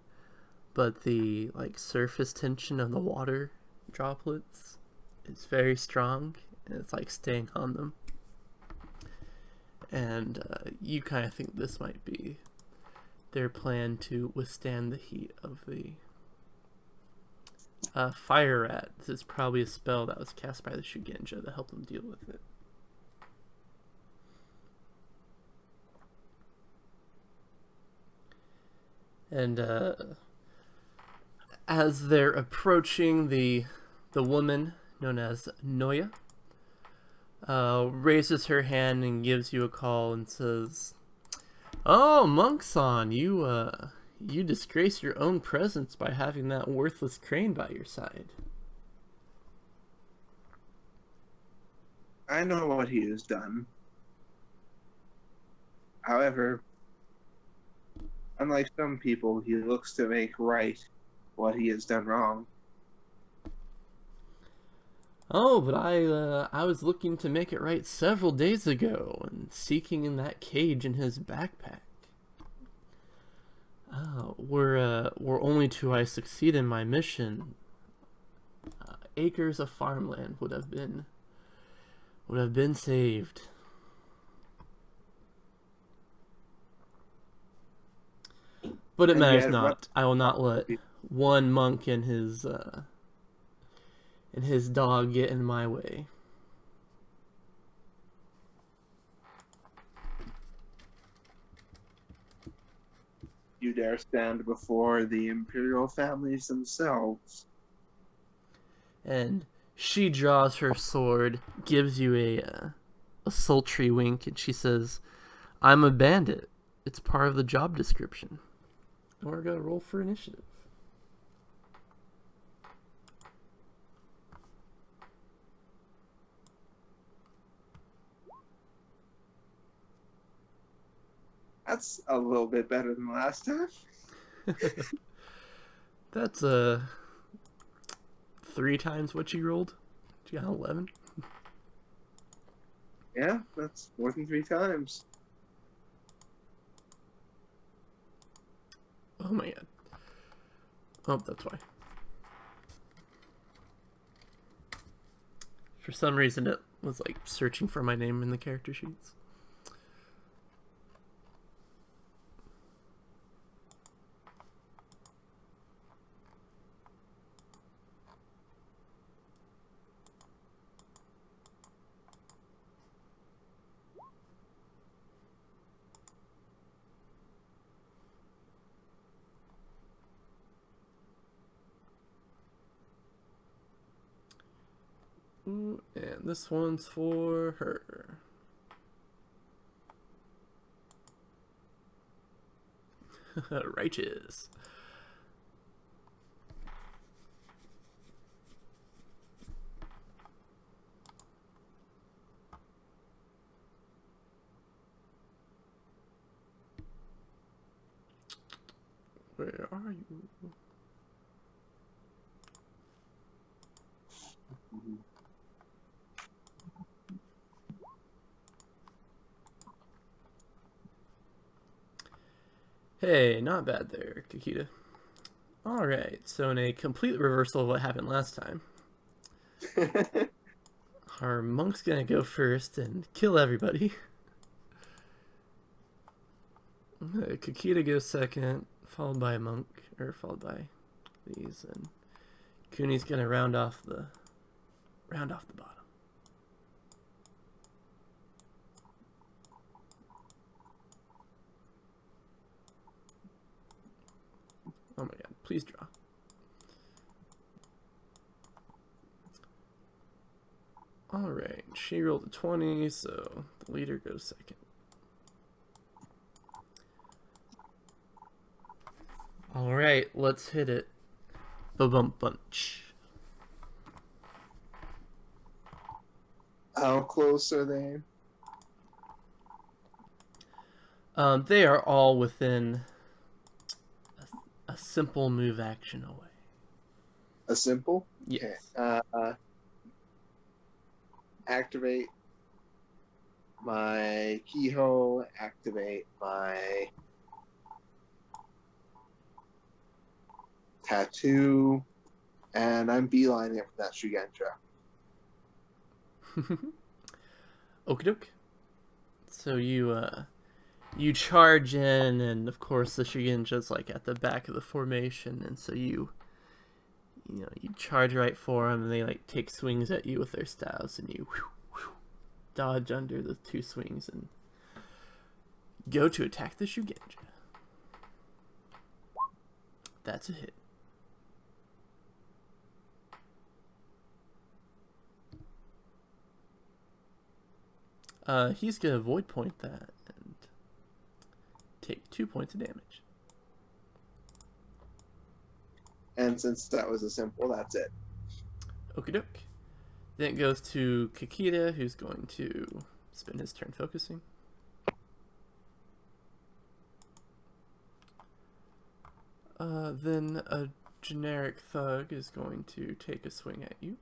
but the like surface tension of the water droplets is very strong, and it's like staying on them. And you kind of think this might be their plan to withstand the heat of the fire rat. This is probably a spell that was cast by the Shugenja to help them deal with it. And as they're approaching the woman known as Noya, raises her hand and gives you a call and says, "Oh, Monk-san, you disgrace your own presence by having that worthless crane by your side." I know what he has done. However, unlike some people, he looks to make right what he has done wrong. Oh, but I was looking to make it right several days ago and seeking in that cage in his backpack. Oh, were only to I succeed in my mission, acres of farmland would have been saved. But it And matters yet, not. I will not let one monk and his dog get in my way. You dare stand before the imperial families themselves. And she draws her sword, gives you a sultry wink, and she says, "I'm a bandit. It's part of the job description." And we're gonna roll for initiative. That's a little bit better than last time. That's 3 times what you rolled. You got 11. Yeah, that's more than 3 times. Oh my god. Oh, that's why. For some reason it was like searching for my name in the character sheets. Ooh, and this one's for her. Righteous. Where are you? Hey, not bad there, Kakita. Alright, so in a complete reversal of what happened last time, our monk's gonna go first and kill everybody. Kakita goes second, followed by a monk, or followed by these, and Kuni's gonna round off the bottom. Oh my god, please draw. Alright, she rolled a 20, so the leader goes second. Alright, let's hit it. Ba-bump bunch. How close are they? They are all within a simple move action away. A simple? Yes. Okay. Activate my keyhole, activate my tattoo, and I'm beelining it from that Shugenja. Okie doke. So you You charge in, and of course the Shugenja's like at the back of the formation, and so you charge right for them, and they like take swings at you with their staves, and you dodge under the 2 swings and go to attack the Shugenja. That's a hit. He's gonna void point that and take 2 points of damage. And since that was a simple, that's it. Okie doke. Then it goes to Kikita, who's going to spend his turn focusing. Then a generic thug is going to take a swing at you.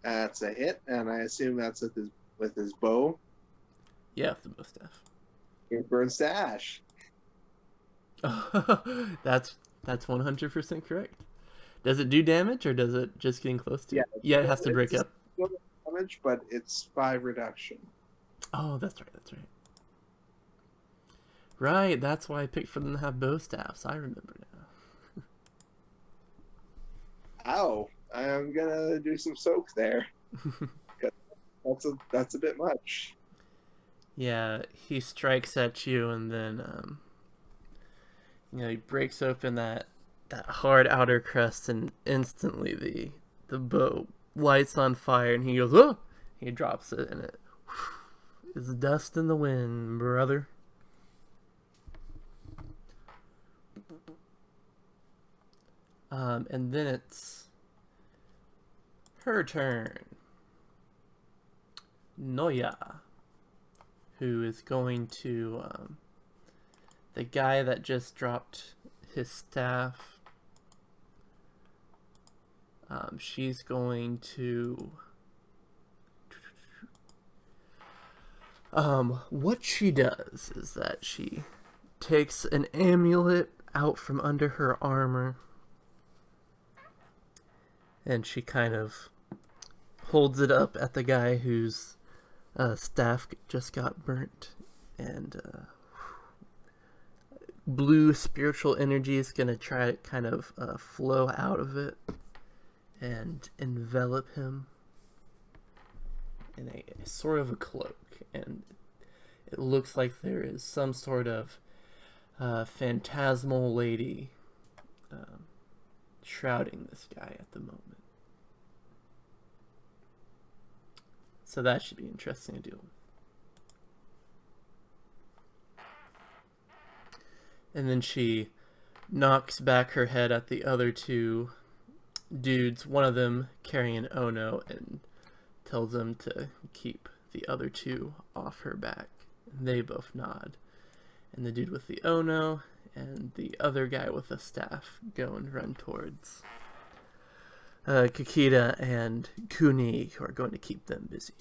That's a hit, and I assume that's with his bow. Yeah, with the bow staff. It burns to ash. That's 100% correct. Does it do damage, or does it just getting close to? Yeah, it has to break up. Damage, but it's 5 reduction. Oh, that's right. That's right. Right, that's why I picked for them to have bow staffs. I remember now. Ow! I'm gonna do some soak there. That's a bit much. Yeah, he strikes at you, and then he breaks open that hard outer crust, and instantly the bow lights on fire, and he goes, "Oh!" He drops it, and it is dust in the wind, brother. And then it's her turn. Noya, who is going to the guy that just dropped his staff. She's going to what she does is that she takes an amulet out from under her armor, and she kind of holds it up at the guy whose staff just got burnt, and blue spiritual energy is going to try to kind of flow out of it and envelop him in a sort of a cloak, and it looks like there is some sort of phantasmal lady shrouding this guy at the moment. So that should be interesting to deal with. And then she knocks back her head at the other 2 dudes, one of them carrying an Ono, and tells them to keep the other 2 off her back. And they both nod. And the dude with the Ono and the other guy with the staff go and run towards Kikita and Kuni, who are going to keep them busy.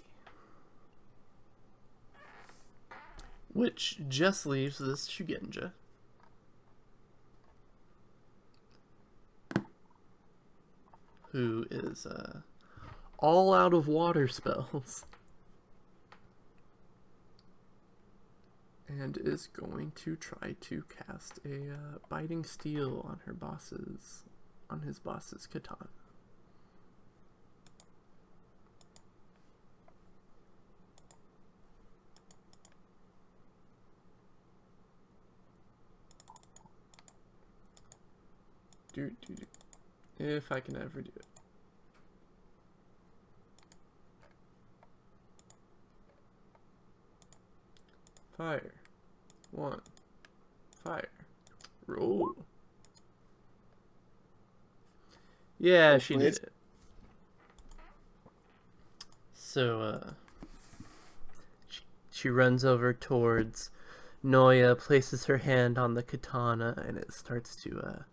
Which just leaves this Shugenja. Who is all out of water spells. And is going to try to cast a biting steel on his boss's katana. If I can ever do it. Fire. 1. Fire. Roll. Yeah, she did it. So, she runs over towards Noya, places her hand on the katana, and it starts to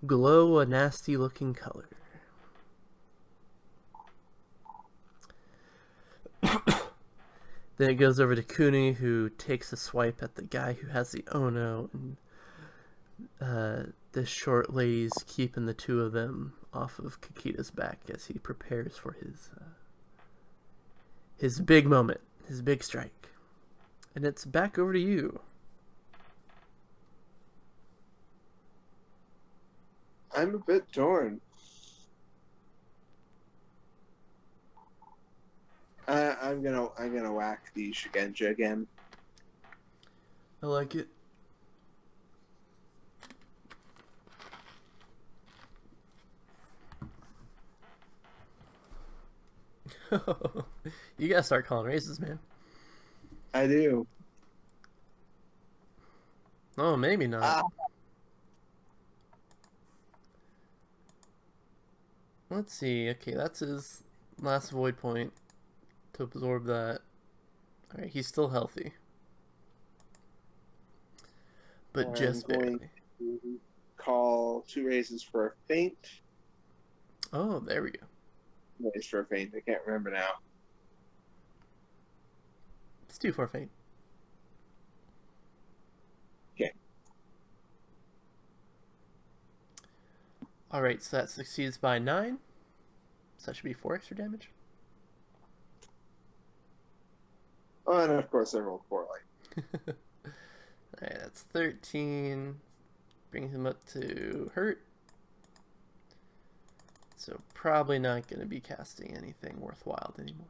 glow a nasty looking color. Then it goes over to Kuni, who takes a swipe at the guy who has the Ono and This short lady's keeping the two of them off of Kakita's back as he prepares for his big moment, his big strike. And it's back over to you. I'm a bit torn. I'm gonna whack the Shigenja again. I like it. You gotta start calling races, man. I do. Oh, maybe not. Ah. Let's see. Okay, that's his last void point to absorb that. Alright, he's still healthy. But I'm just going barely. to call 2 raises for a feint. Oh, there we go. Raise for a feint. I can't remember now. It's 2 for a feint. Okay. Alright, so that succeeds by 9. So that should be 4 extra damage. Oh, and of course I rolled 4 light. Alright, that's 13. Brings him up to hurt. So probably not going to be casting anything worthwhile anymore.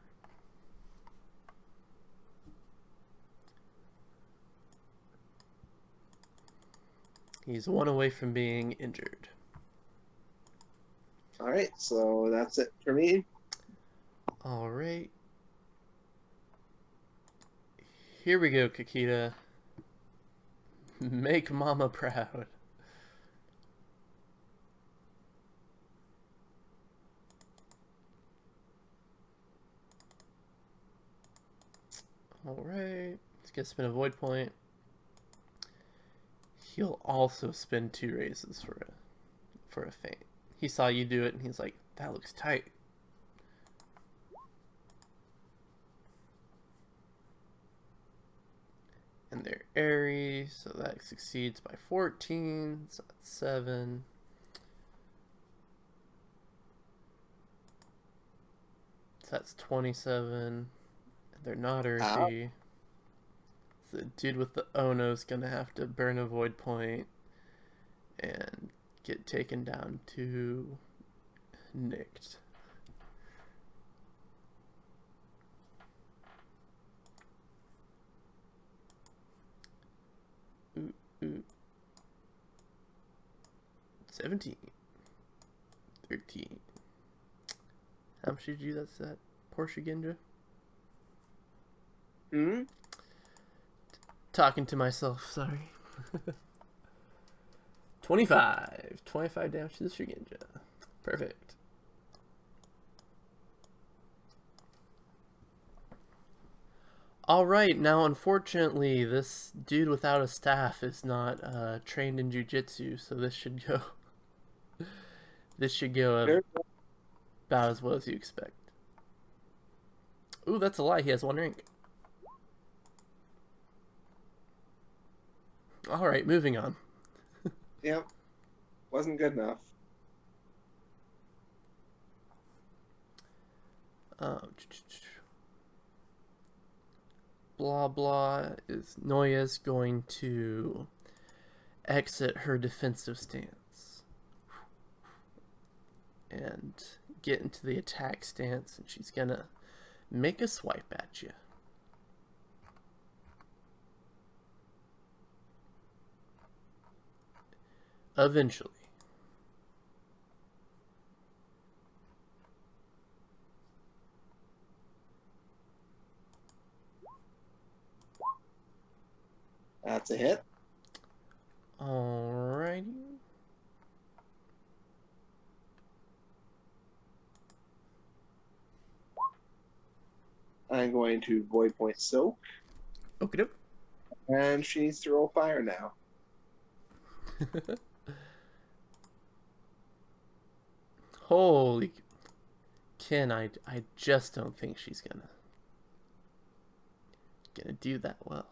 He's 1 away from being injured. Alright, so that's it for me. Alright. Here we go, Kakita. Make Mama proud. Alright. Let's get spin a void point. He'll also spend 2 raises for a feint. He saw you do it and he's like, that looks tight. And they're airy, so that succeeds by 14, so that's 7. So that's 27. They're not earthy. So the dude with the Ono's gonna have to burn a void point and get taken down to nicked. Ooh. 17. 13. How much did you do? That's that Porsche Genja? Hmm? Talking to myself, sorry. 25. 25 damage to the Shigenja. Perfect. Alright, now unfortunately this dude without a staff is not trained in jujitsu, so this should go about as well as you expect. Ooh, that's a lie, he has 1 rank. Alright, moving on. Yep. Wasn't good enough. Blah blah is Noya's going to exit her defensive stance and get into the attack stance, and she's gonna make a swipe at you. Eventually. That's a hit. Alrighty. I'm going to void point soak, Okie doke. and she needs to roll fire now. Holy Ken, I just don't think she's gonna do that well.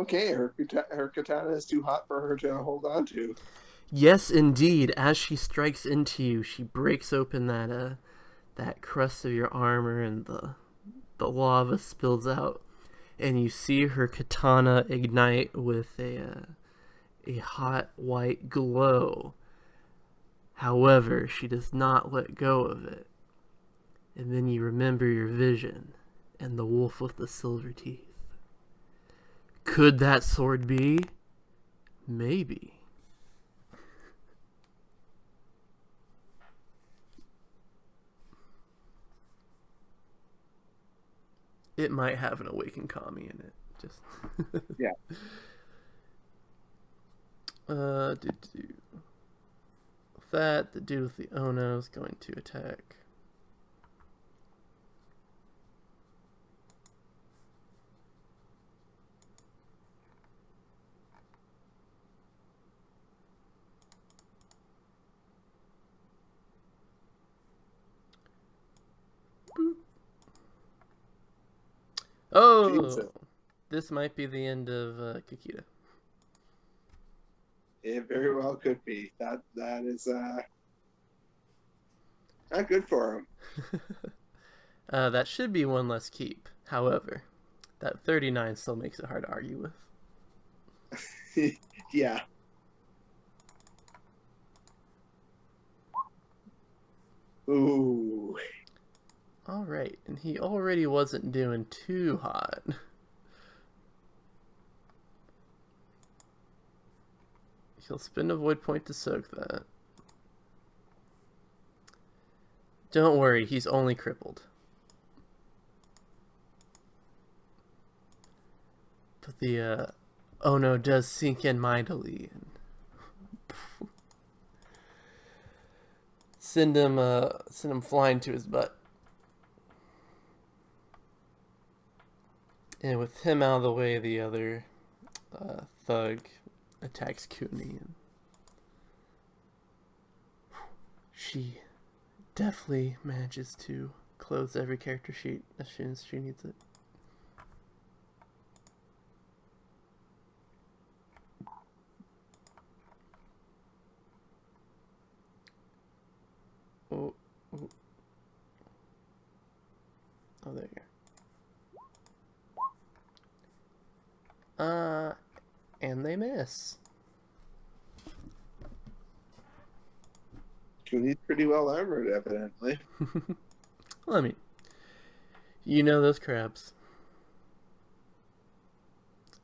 Okay, her katana is too hot for her to hold on to. Yes, indeed. As she strikes into you, she breaks open that crust of your armor, and the lava spills out, and you see her katana ignite with a hot white glow. However, she does not let go of it. And then you remember your vision and the wolf with the silver teeth. Could that sword be? Maybe. It might have an awakened Kami in it. Just Yeah. That the dude with the Ono is going to attack. Boop. Oh, Jesus. this might be the end of Kikita. It very well could be. That is not good for him. That should be one less keep. However, that 39 still makes it hard to argue with. Yeah. Ooh. Alright, and he already wasn't doing too hot. He'll spend a void point to soak that. Don't worry, he's only crippled. But the Ono does sink in mightily and send him flying to his butt. And with him out of the way, the other thug attacks Kuni. And she definitely manages to close every character sheet as soon as she needs it. Oh, there you go. And they miss. Kuni's pretty well armored, evidently. Well, I mean, you know those crabs.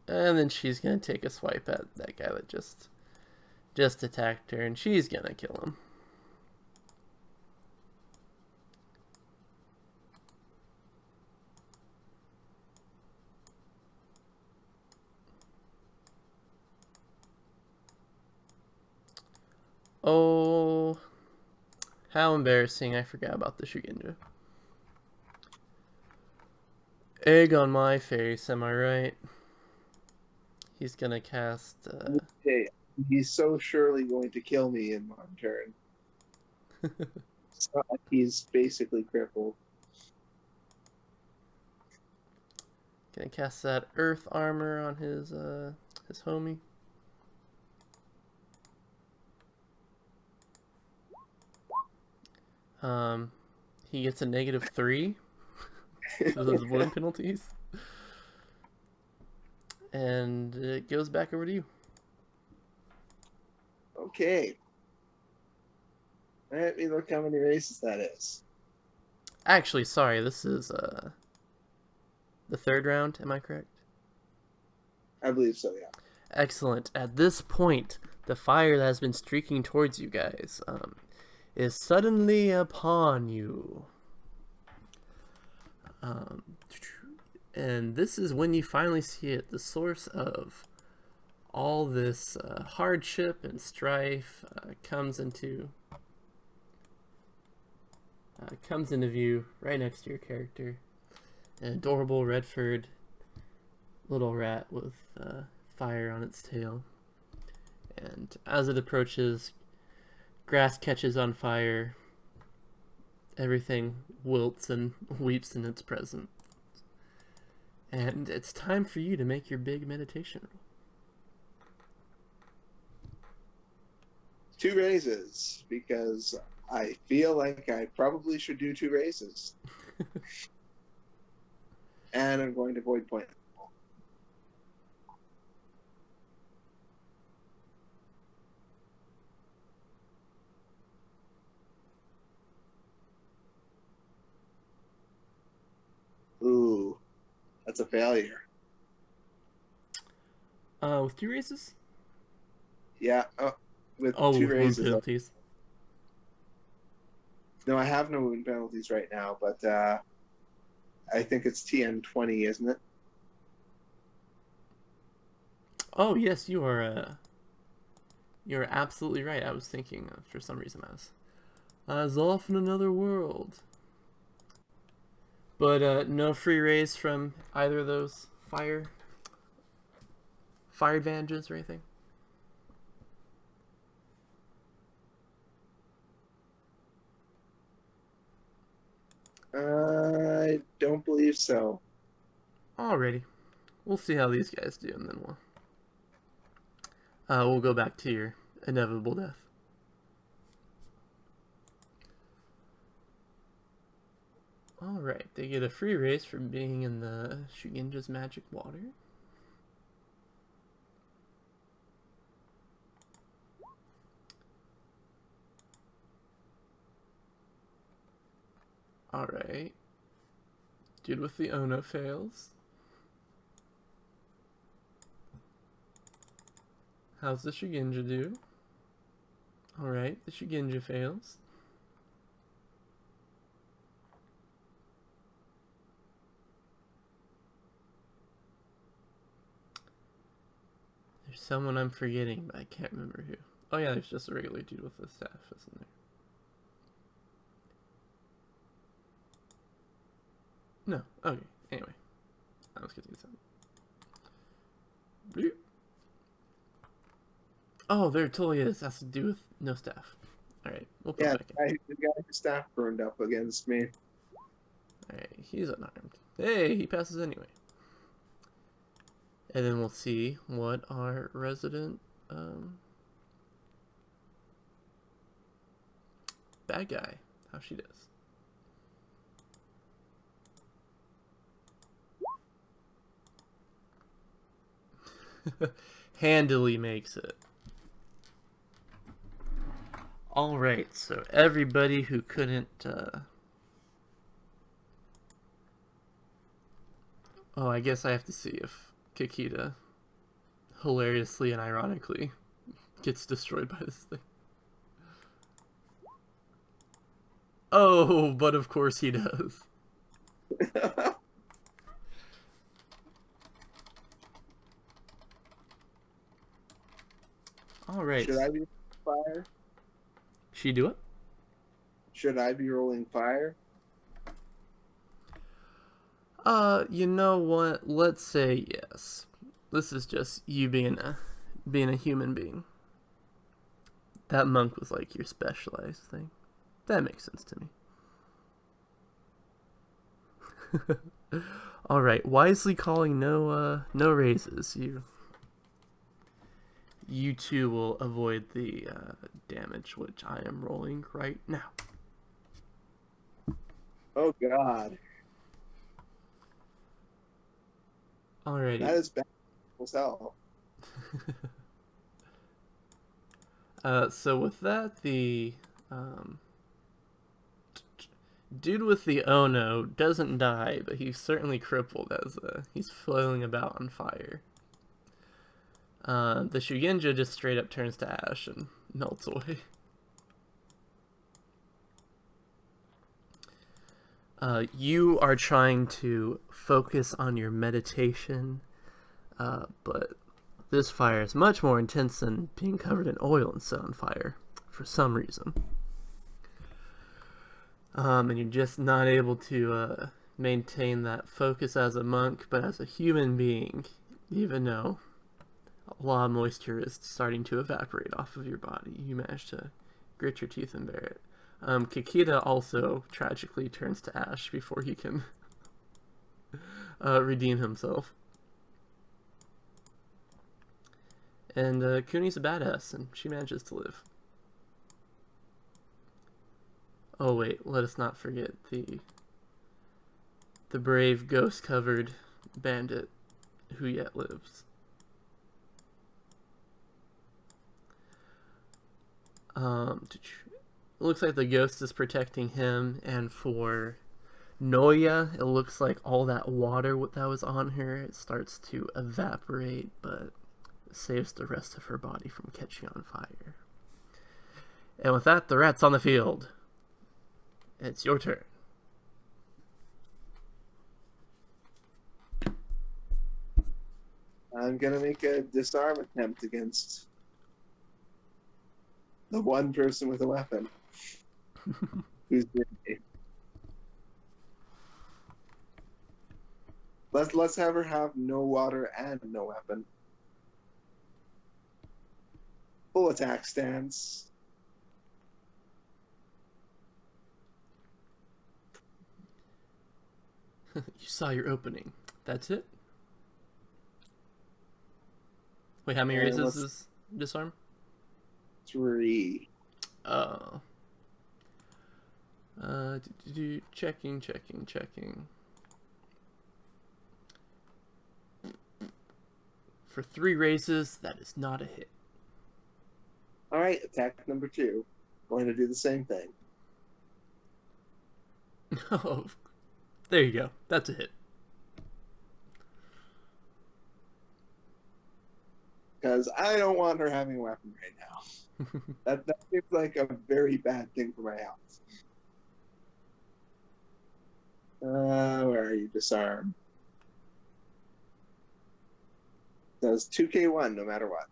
And then she's gonna take a swipe at that guy that just attacked her, and she's gonna kill him. Oh, how embarrassing. I forgot about the Shugenja. Egg on my face, am I right? He's gonna cast... Okay. He's so surely going to kill me in one turn. It's not like he's basically crippled. Gonna cast that earth armor on his homie. He gets a -3 to those void penalties. And it goes back over to you. Okay. Let me look how many races that is. Actually, sorry, this is the third round, am I correct? I believe so, yeah. Excellent. At this point, the fire that has been streaking towards you guys is suddenly upon you. And this is when you finally see it, the source of all this hardship and strife comes into view right next to your character. An adorable Redford little rat with fire on its tail. And as it approaches, grass catches on fire. Everything wilts and weeps in its presence. And it's time for you to make your big meditation roll. 2 raises, because I feel like I probably should do 2 raises. And I'm going to void point. Ooh, that's a failure. With 2 raises? Yeah, with Oh, 2 with wound raises. penalties. No, I have no wound penalties right now, but I think it's TN20, isn't it? Oh, yes, you're absolutely right. I was thinking, for some reason, I was off in another world. But no free raise from either of those fire advantages or anything? I don't believe so. Alrighty. We'll see how these guys do, and then we'll go back to your inevitable death. Alright, they get a free raise for being in the Shugenja's magic water. Alright. Dude with the Ono fails. How's the Shugenja do? Alright, the Shugenja fails. There's someone I'm forgetting, but I can't remember who. Oh yeah, there's just a regular dude with the staff, isn't there? No. Okay. Anyway. Let's get to this out. Bloop. Oh, there totally is. Has to do with no staff. Alright, we'll put it back in. The guy whose staff burned up against me. Alright, he's unarmed. Hey, he passes anyway. And then we'll see what our resident bad guy, how she does. Handily makes it. Alright, so everybody who couldn't oh, I guess I have to see if Kikita hilariously and ironically gets destroyed by this thing. Oh, but of course he does. Alright. Should I be fire? She do it? Should I be rolling fire? You know what? Let's say yes. This is just you being a human being. That monk was like your specialized thing. That makes sense to me. Alright, wisely calling no raises. You two will avoid the damage which I am rolling right now. Oh god. Alrighty. That is bad as hell. So with that, the dude with the Ono doesn't die, but he's certainly crippled as he's flailing about on fire. The Shugenja just straight up turns to ash and melts away. You are trying to focus on your meditation, but this fire is much more intense than being covered in oil and set on fire for some reason. And you're just not able to maintain that focus as a monk, but as a human being, even though a lot of moisture is starting to evaporate off of your body, you manage to grit your teeth and bear it. Kikita also tragically turns to ash before he can redeem himself. And Cooney's a badass, and she manages to live. Oh wait, let us not forget the brave ghost-covered bandit who yet lives. It looks like the ghost is protecting him, and for Noya, it looks like all that water that was on her, it starts to evaporate, but saves the rest of her body from catching on fire. And with that, the rat's on the field. It's your turn. I'm gonna make a disarm attempt against the one person with a weapon. Who's busy. Let's have her have no water and no weapon. Full attack stance. You saw your opening. That's it? Wait, how many raises is disarm? 3. Oh. Checking. For 3 raises, that is not a hit. Alright, attack number 2. Going to do the same thing. Oh, there you go. That's a hit. Because I don't want her having a weapon right now. That seems like a very bad thing for my health. Where are you? Disarm. Does 2k1 no matter what.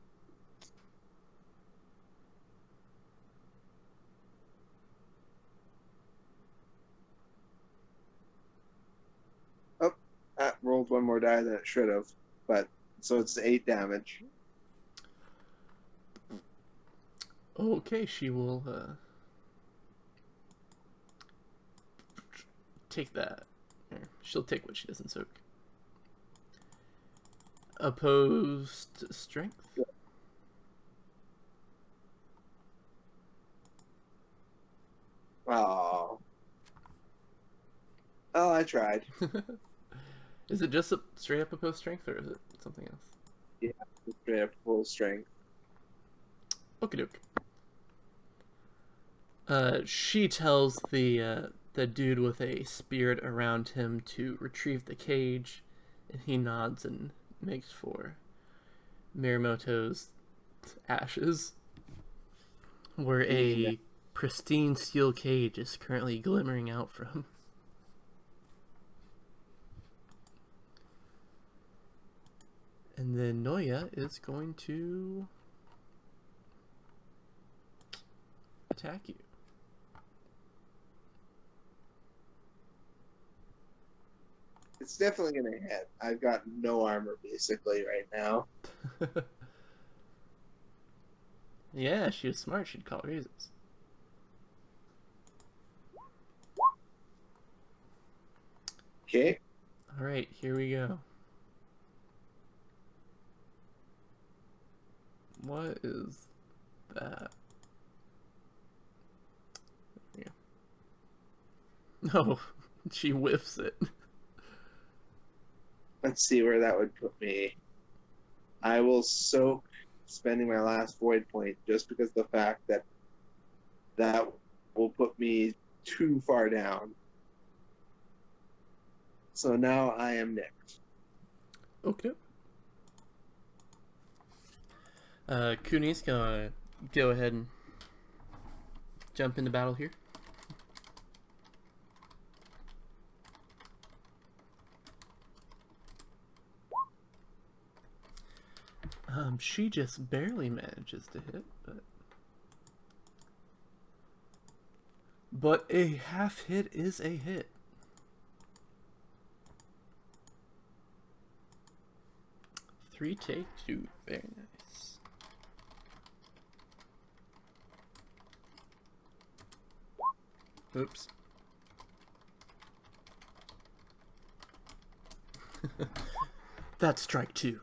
Oh, that rolled one more die than it should have. But so it's 8 damage. Okay, she will take that. She'll take what she doesn't soak. Opposed strength? Yeah. Oh, I tried. Is it just a straight up opposed strength, or is it something else? Yeah, straight up full strength. Okie doke. She tells the dude with a spirit around him to retrieve the cage, and he nods and makes for Miramoto's ashes, where a pristine steel cage is currently glimmering out from. And then Noya is going to attack you. It's definitely going to hit. I've got no armor basically right now. Yeah, she was smart. She'd call raises. Okay. All right, here we go. What is that? There we go. No, she whiffs it. Let's see where that would put me. I will soak spending my last void point just because of the fact that that will put me too far down. So now I am nicked. Okay. Kuni's gonna go ahead and jump into battle here. She just barely manages to hit, but a half hit is a hit. Three take 2, very nice. Oops. That's strike 2.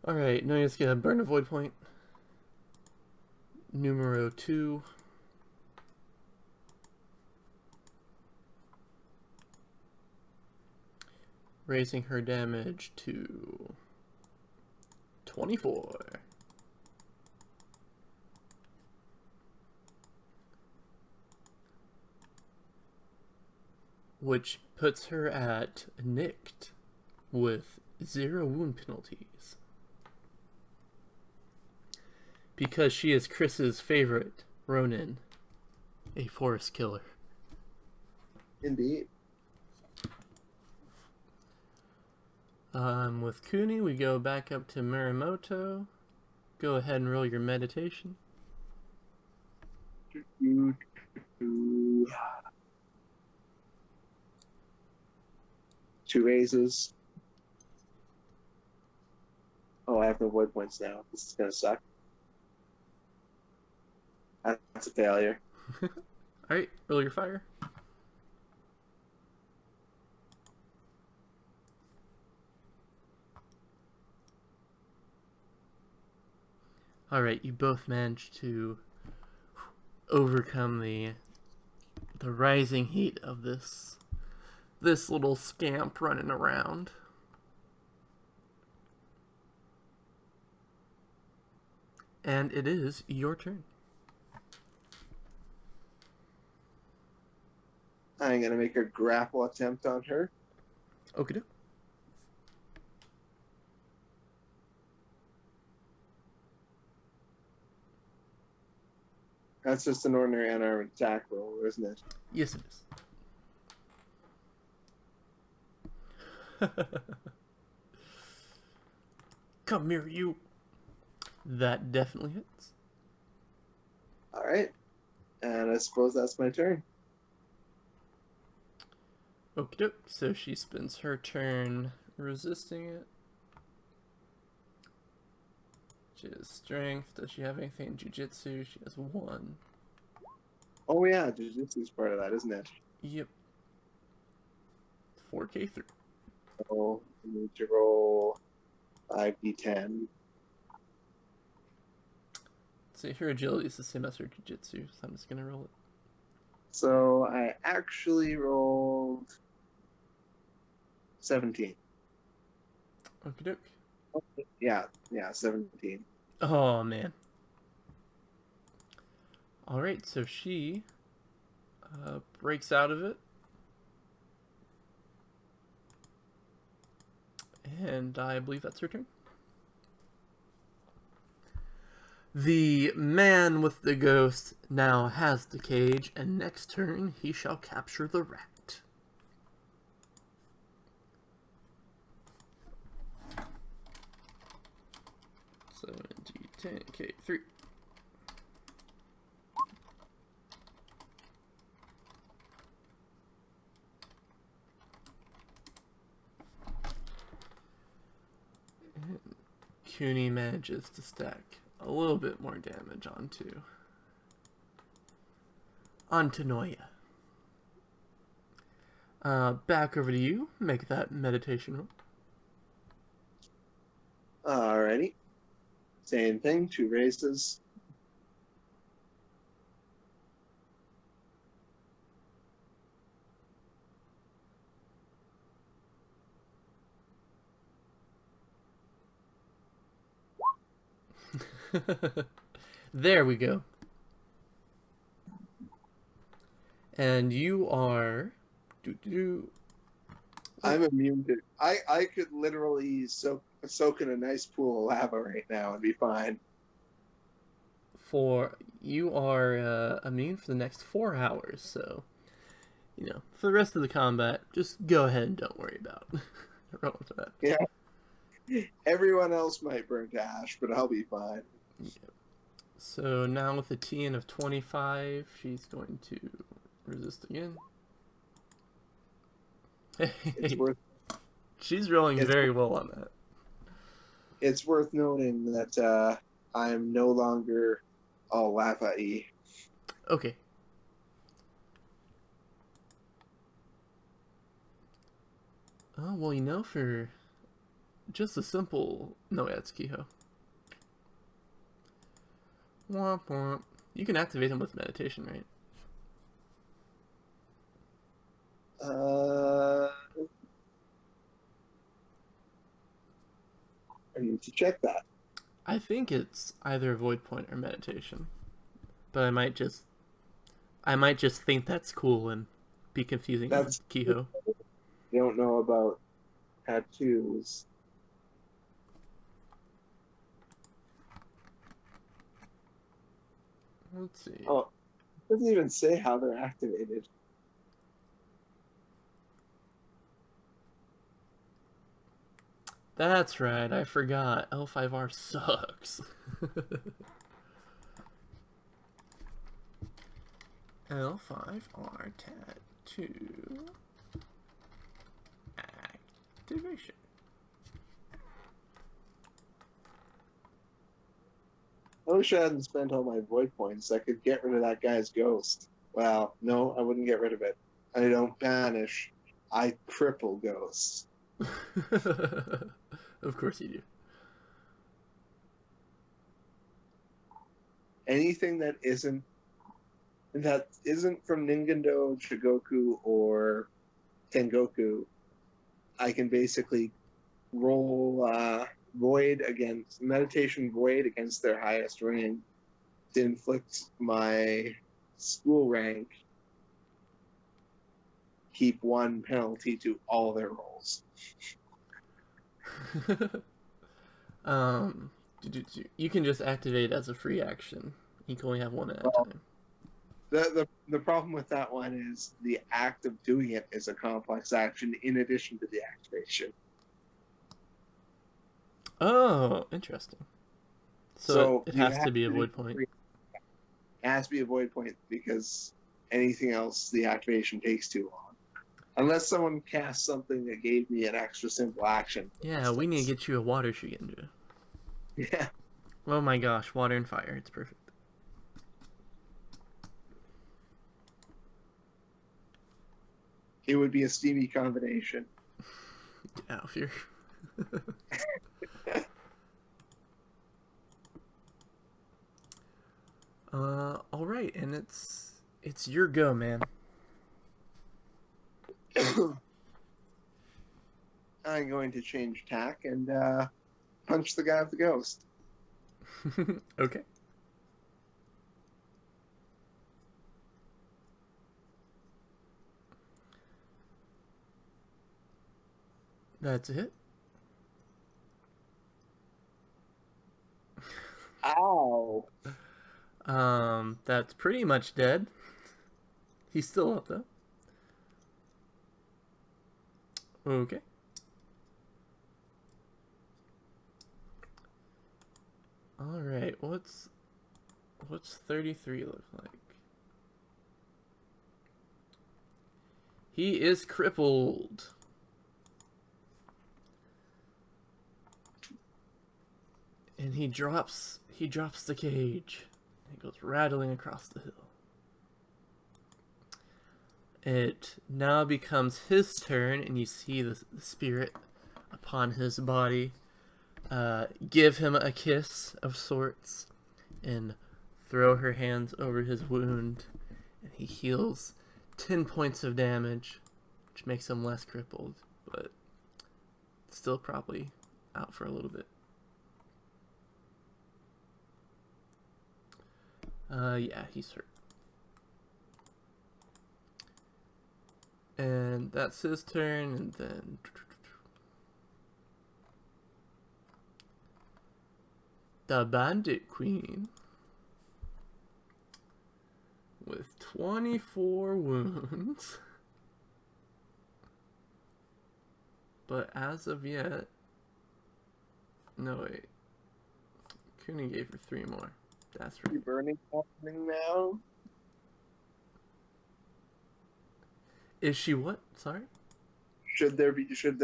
Alright, now you just get a burn a void point. Numero 2. Raising her damage to 24. Which puts her at nicked with 0 wound penalties. Because she is Chris's favorite, Ronin, a forest killer. Indeed. With Kuni, we go back up to Muramoto. Go ahead and roll your meditation. Two raises. Oh, I have no void points now. This is gonna suck. That's a failure. Alright, roll your fire. Alright, you both managed to overcome the rising heat of this little scamp running around. And it is your turn. I'm gonna make a grapple attempt on her. Okay. That's just an ordinary unarmed attack roll, isn't it? Yes, it is. Come here, you. That definitely hits. All right, and I suppose that's my turn. Okie doke. So she spends her turn resisting it. She has strength. Does she have anything in jujitsu? She has 1. Oh yeah, Jiu-Jitsu's part of that, isn't it? Yep. 4K3. So I need to roll 5d10. So her agility is the same as her jujitsu, so I'm just gonna roll it. So I actually rolled 17. Okie doke. Yeah, 17. Oh man. Alright, so she breaks out of it. And I believe that's her turn. The man with the ghost now has the cage, and next turn he shall capture the rat. So D10K3. Kuni manages to stack a little bit more damage onto Noya. Back over to you. Make that meditation roll. Alrighty. Same thing, 2 raises. There we go. And you are... I'm immune to. I could literally soak in a nice pool of lava right now and be fine. You are immune for the next 4 hours, so for the rest of the combat, just go ahead and don't worry about rolling for that. Yeah. Everyone else might burn to ash, but I'll be fine. Yep. So now with a TN of 25, she's going to resist again. It's worth. She's rolling very well on that. It's worth noting that I'm no longer all lava-y. Okay. Oh, well, you know, for just a simple... No, yeah, it's Kiho. Womp womp. You can activate him with meditation, right? I need to check that. I think it's either void point or meditation. But I might just think that's cool and be confusing That's with Kiho. you don't know about tattoos. Let's see. Oh, it doesn't even say how they're activated. That's right, I forgot. L5R sucks. L5R tattoo activation. I wish I hadn't spent all my void points. I could get rid of that guy's ghost. Well, no, I wouldn't get rid of it. I don't banish. I cripple ghosts. Of course you do. Anything that isn't from Ningendo, Shigoku, or Tengoku, I can basically roll meditation void against their highest rank to inflict my school rank, keep one penalty to all their rolls. You can just activate as a free action. You can only have one at a time. The problem with that one is the act of doing it is a complex action in addition to the activation. Oh, interesting. So it has to be a void point. It has to be a void point because anything else, the activation takes too long. Unless someone casts something that gave me an extra simple action. Yeah, we need to get you a water Shugenja. Yeah. Oh my gosh, water and fire. It's perfect. It would be a steamy combination. Get out of here. All right, and it's your go, man. I'm going to change tack and punch the guy with the ghost. Okay. That's it. Ow. That's pretty much dead. He's still up though. Okay. All right. What's 33 look like? He is crippled. And he drops the cage. It goes rattling across the hill. It now becomes his turn, and you see the spirit upon his body give him a kiss of sorts and throw her hands over his wound, and he heals 10 points of damage, which makes him less crippled, but still probably out for a little bit. Yeah, he's hurt. And that's his turn, and then the Bandit Queen with 24 wounds. But as of yet, no wait, Cooney gave her 3 more. That's right. Are you burning happening now? Is she what? Sorry? Should there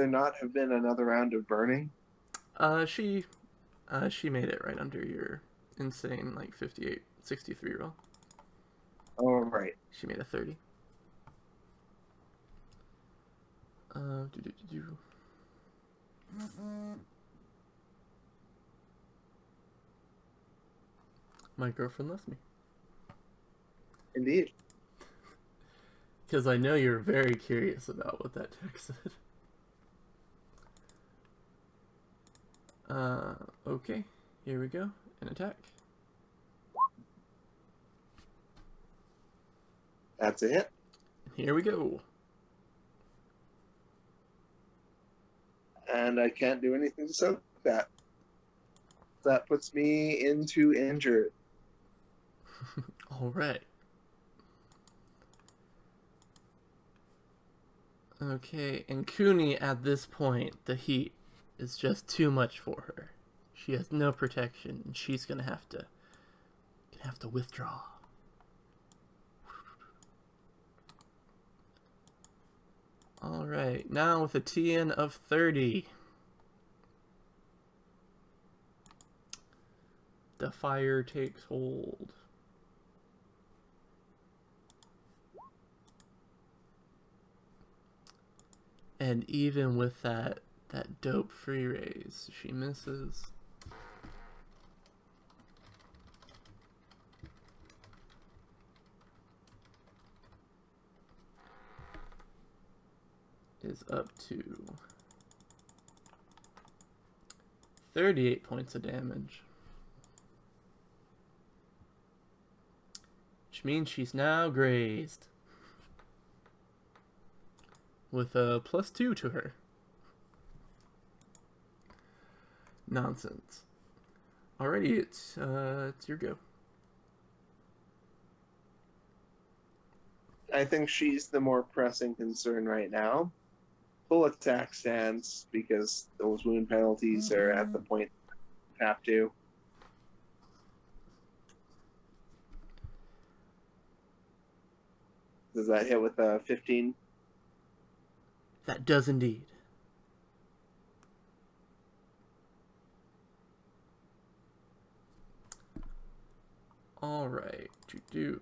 not have been another round of burning? She made it right under your insane, like, 63 roll. All right. She made a 30. Do. My girlfriend left me. Indeed. Because I know you're very curious about what that text said. Okay. Here we go. An attack. That's a hit. Here we go. And I can't do anything to soak that. That puts me into injured. All right. Okay, and Kuni at this point, the heat is just too much for her. She has no protection, and she's gonna have to withdraw. All right, now with a TN of 30, the fire takes hold. And even with that dope free raise, she misses. Is up to 38 points of damage. Which means she's now grazed. With a +2 to her. Nonsense. Alrighty, it's your go. I think she's the more pressing concern right now. Full attack stance, because those wound penalties are at the point you have to. Does that hit with a 15? That does indeed. Alright, do.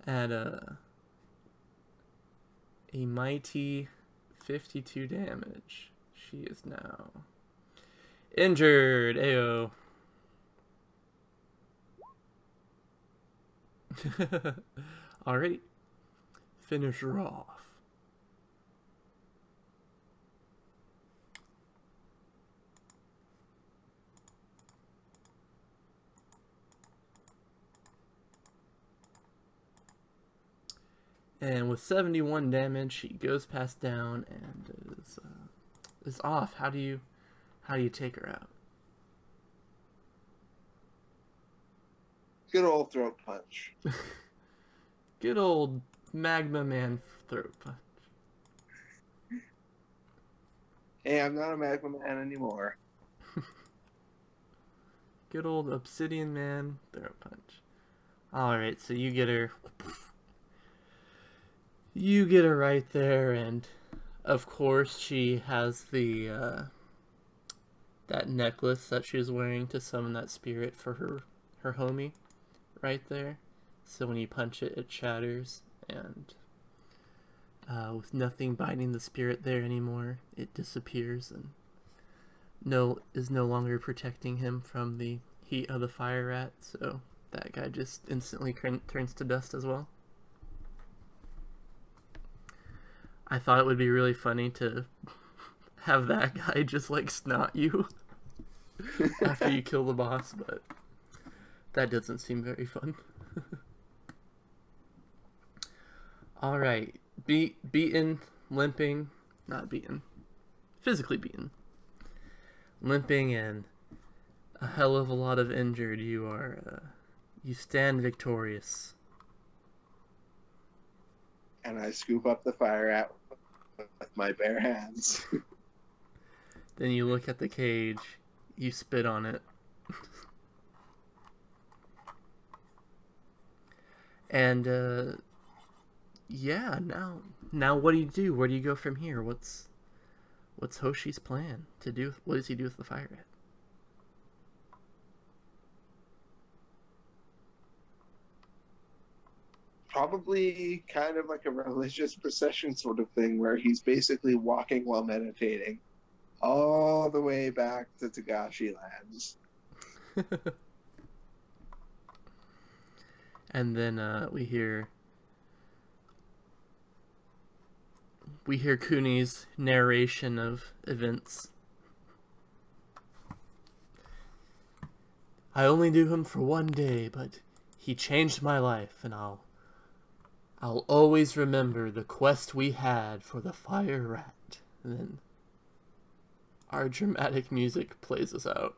At a mighty 52 damage. She is now injured. Ayo. Alright. Finish her off. And with 71 damage, she goes past down and is off. How do you take her out? Good old throat punch. Good old Magma Man throat punch. Hey, I'm not a Magma Man anymore. Good old Obsidian Man throat punch. Alright, so you get her. You get her right there, and of course she has the that necklace that she was wearing to summon that spirit for her homie right there. So when you punch it, it shatters, and with nothing binding the spirit there anymore, it disappears and is no longer protecting him from the heat of the fire rat. So that guy just instantly turns to dust as well. I thought it would be really funny to have that guy just like snot you after you kill the boss, but that doesn't seem very fun. Alright, beaten, limping, not beaten, physically beaten, limping, and a hell of a lot of injured, you stand victorious. And I scoop up the fire rat with my bare hands. Then you look at the cage, you spit on it. And yeah, now what do you do? Where do you go from here? What's Hoshi's plan to do? What does he do with the fire rat? Probably kind of like a religious procession sort of thing where he's basically walking while meditating all the way back to Togashi lands. And then we hear Kuni's narration of events. I only knew him for one day, but he changed my life, and I'll always remember the quest we had for the fire rat. And then our dramatic music plays us out.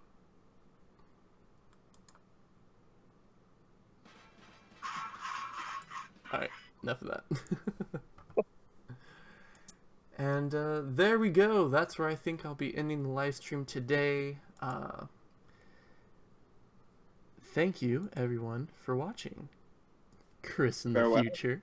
Alright, enough of that. And there we go. That's where I think I'll be ending the live stream today. Thank you, everyone, for watching. Chris in the Farewell. future.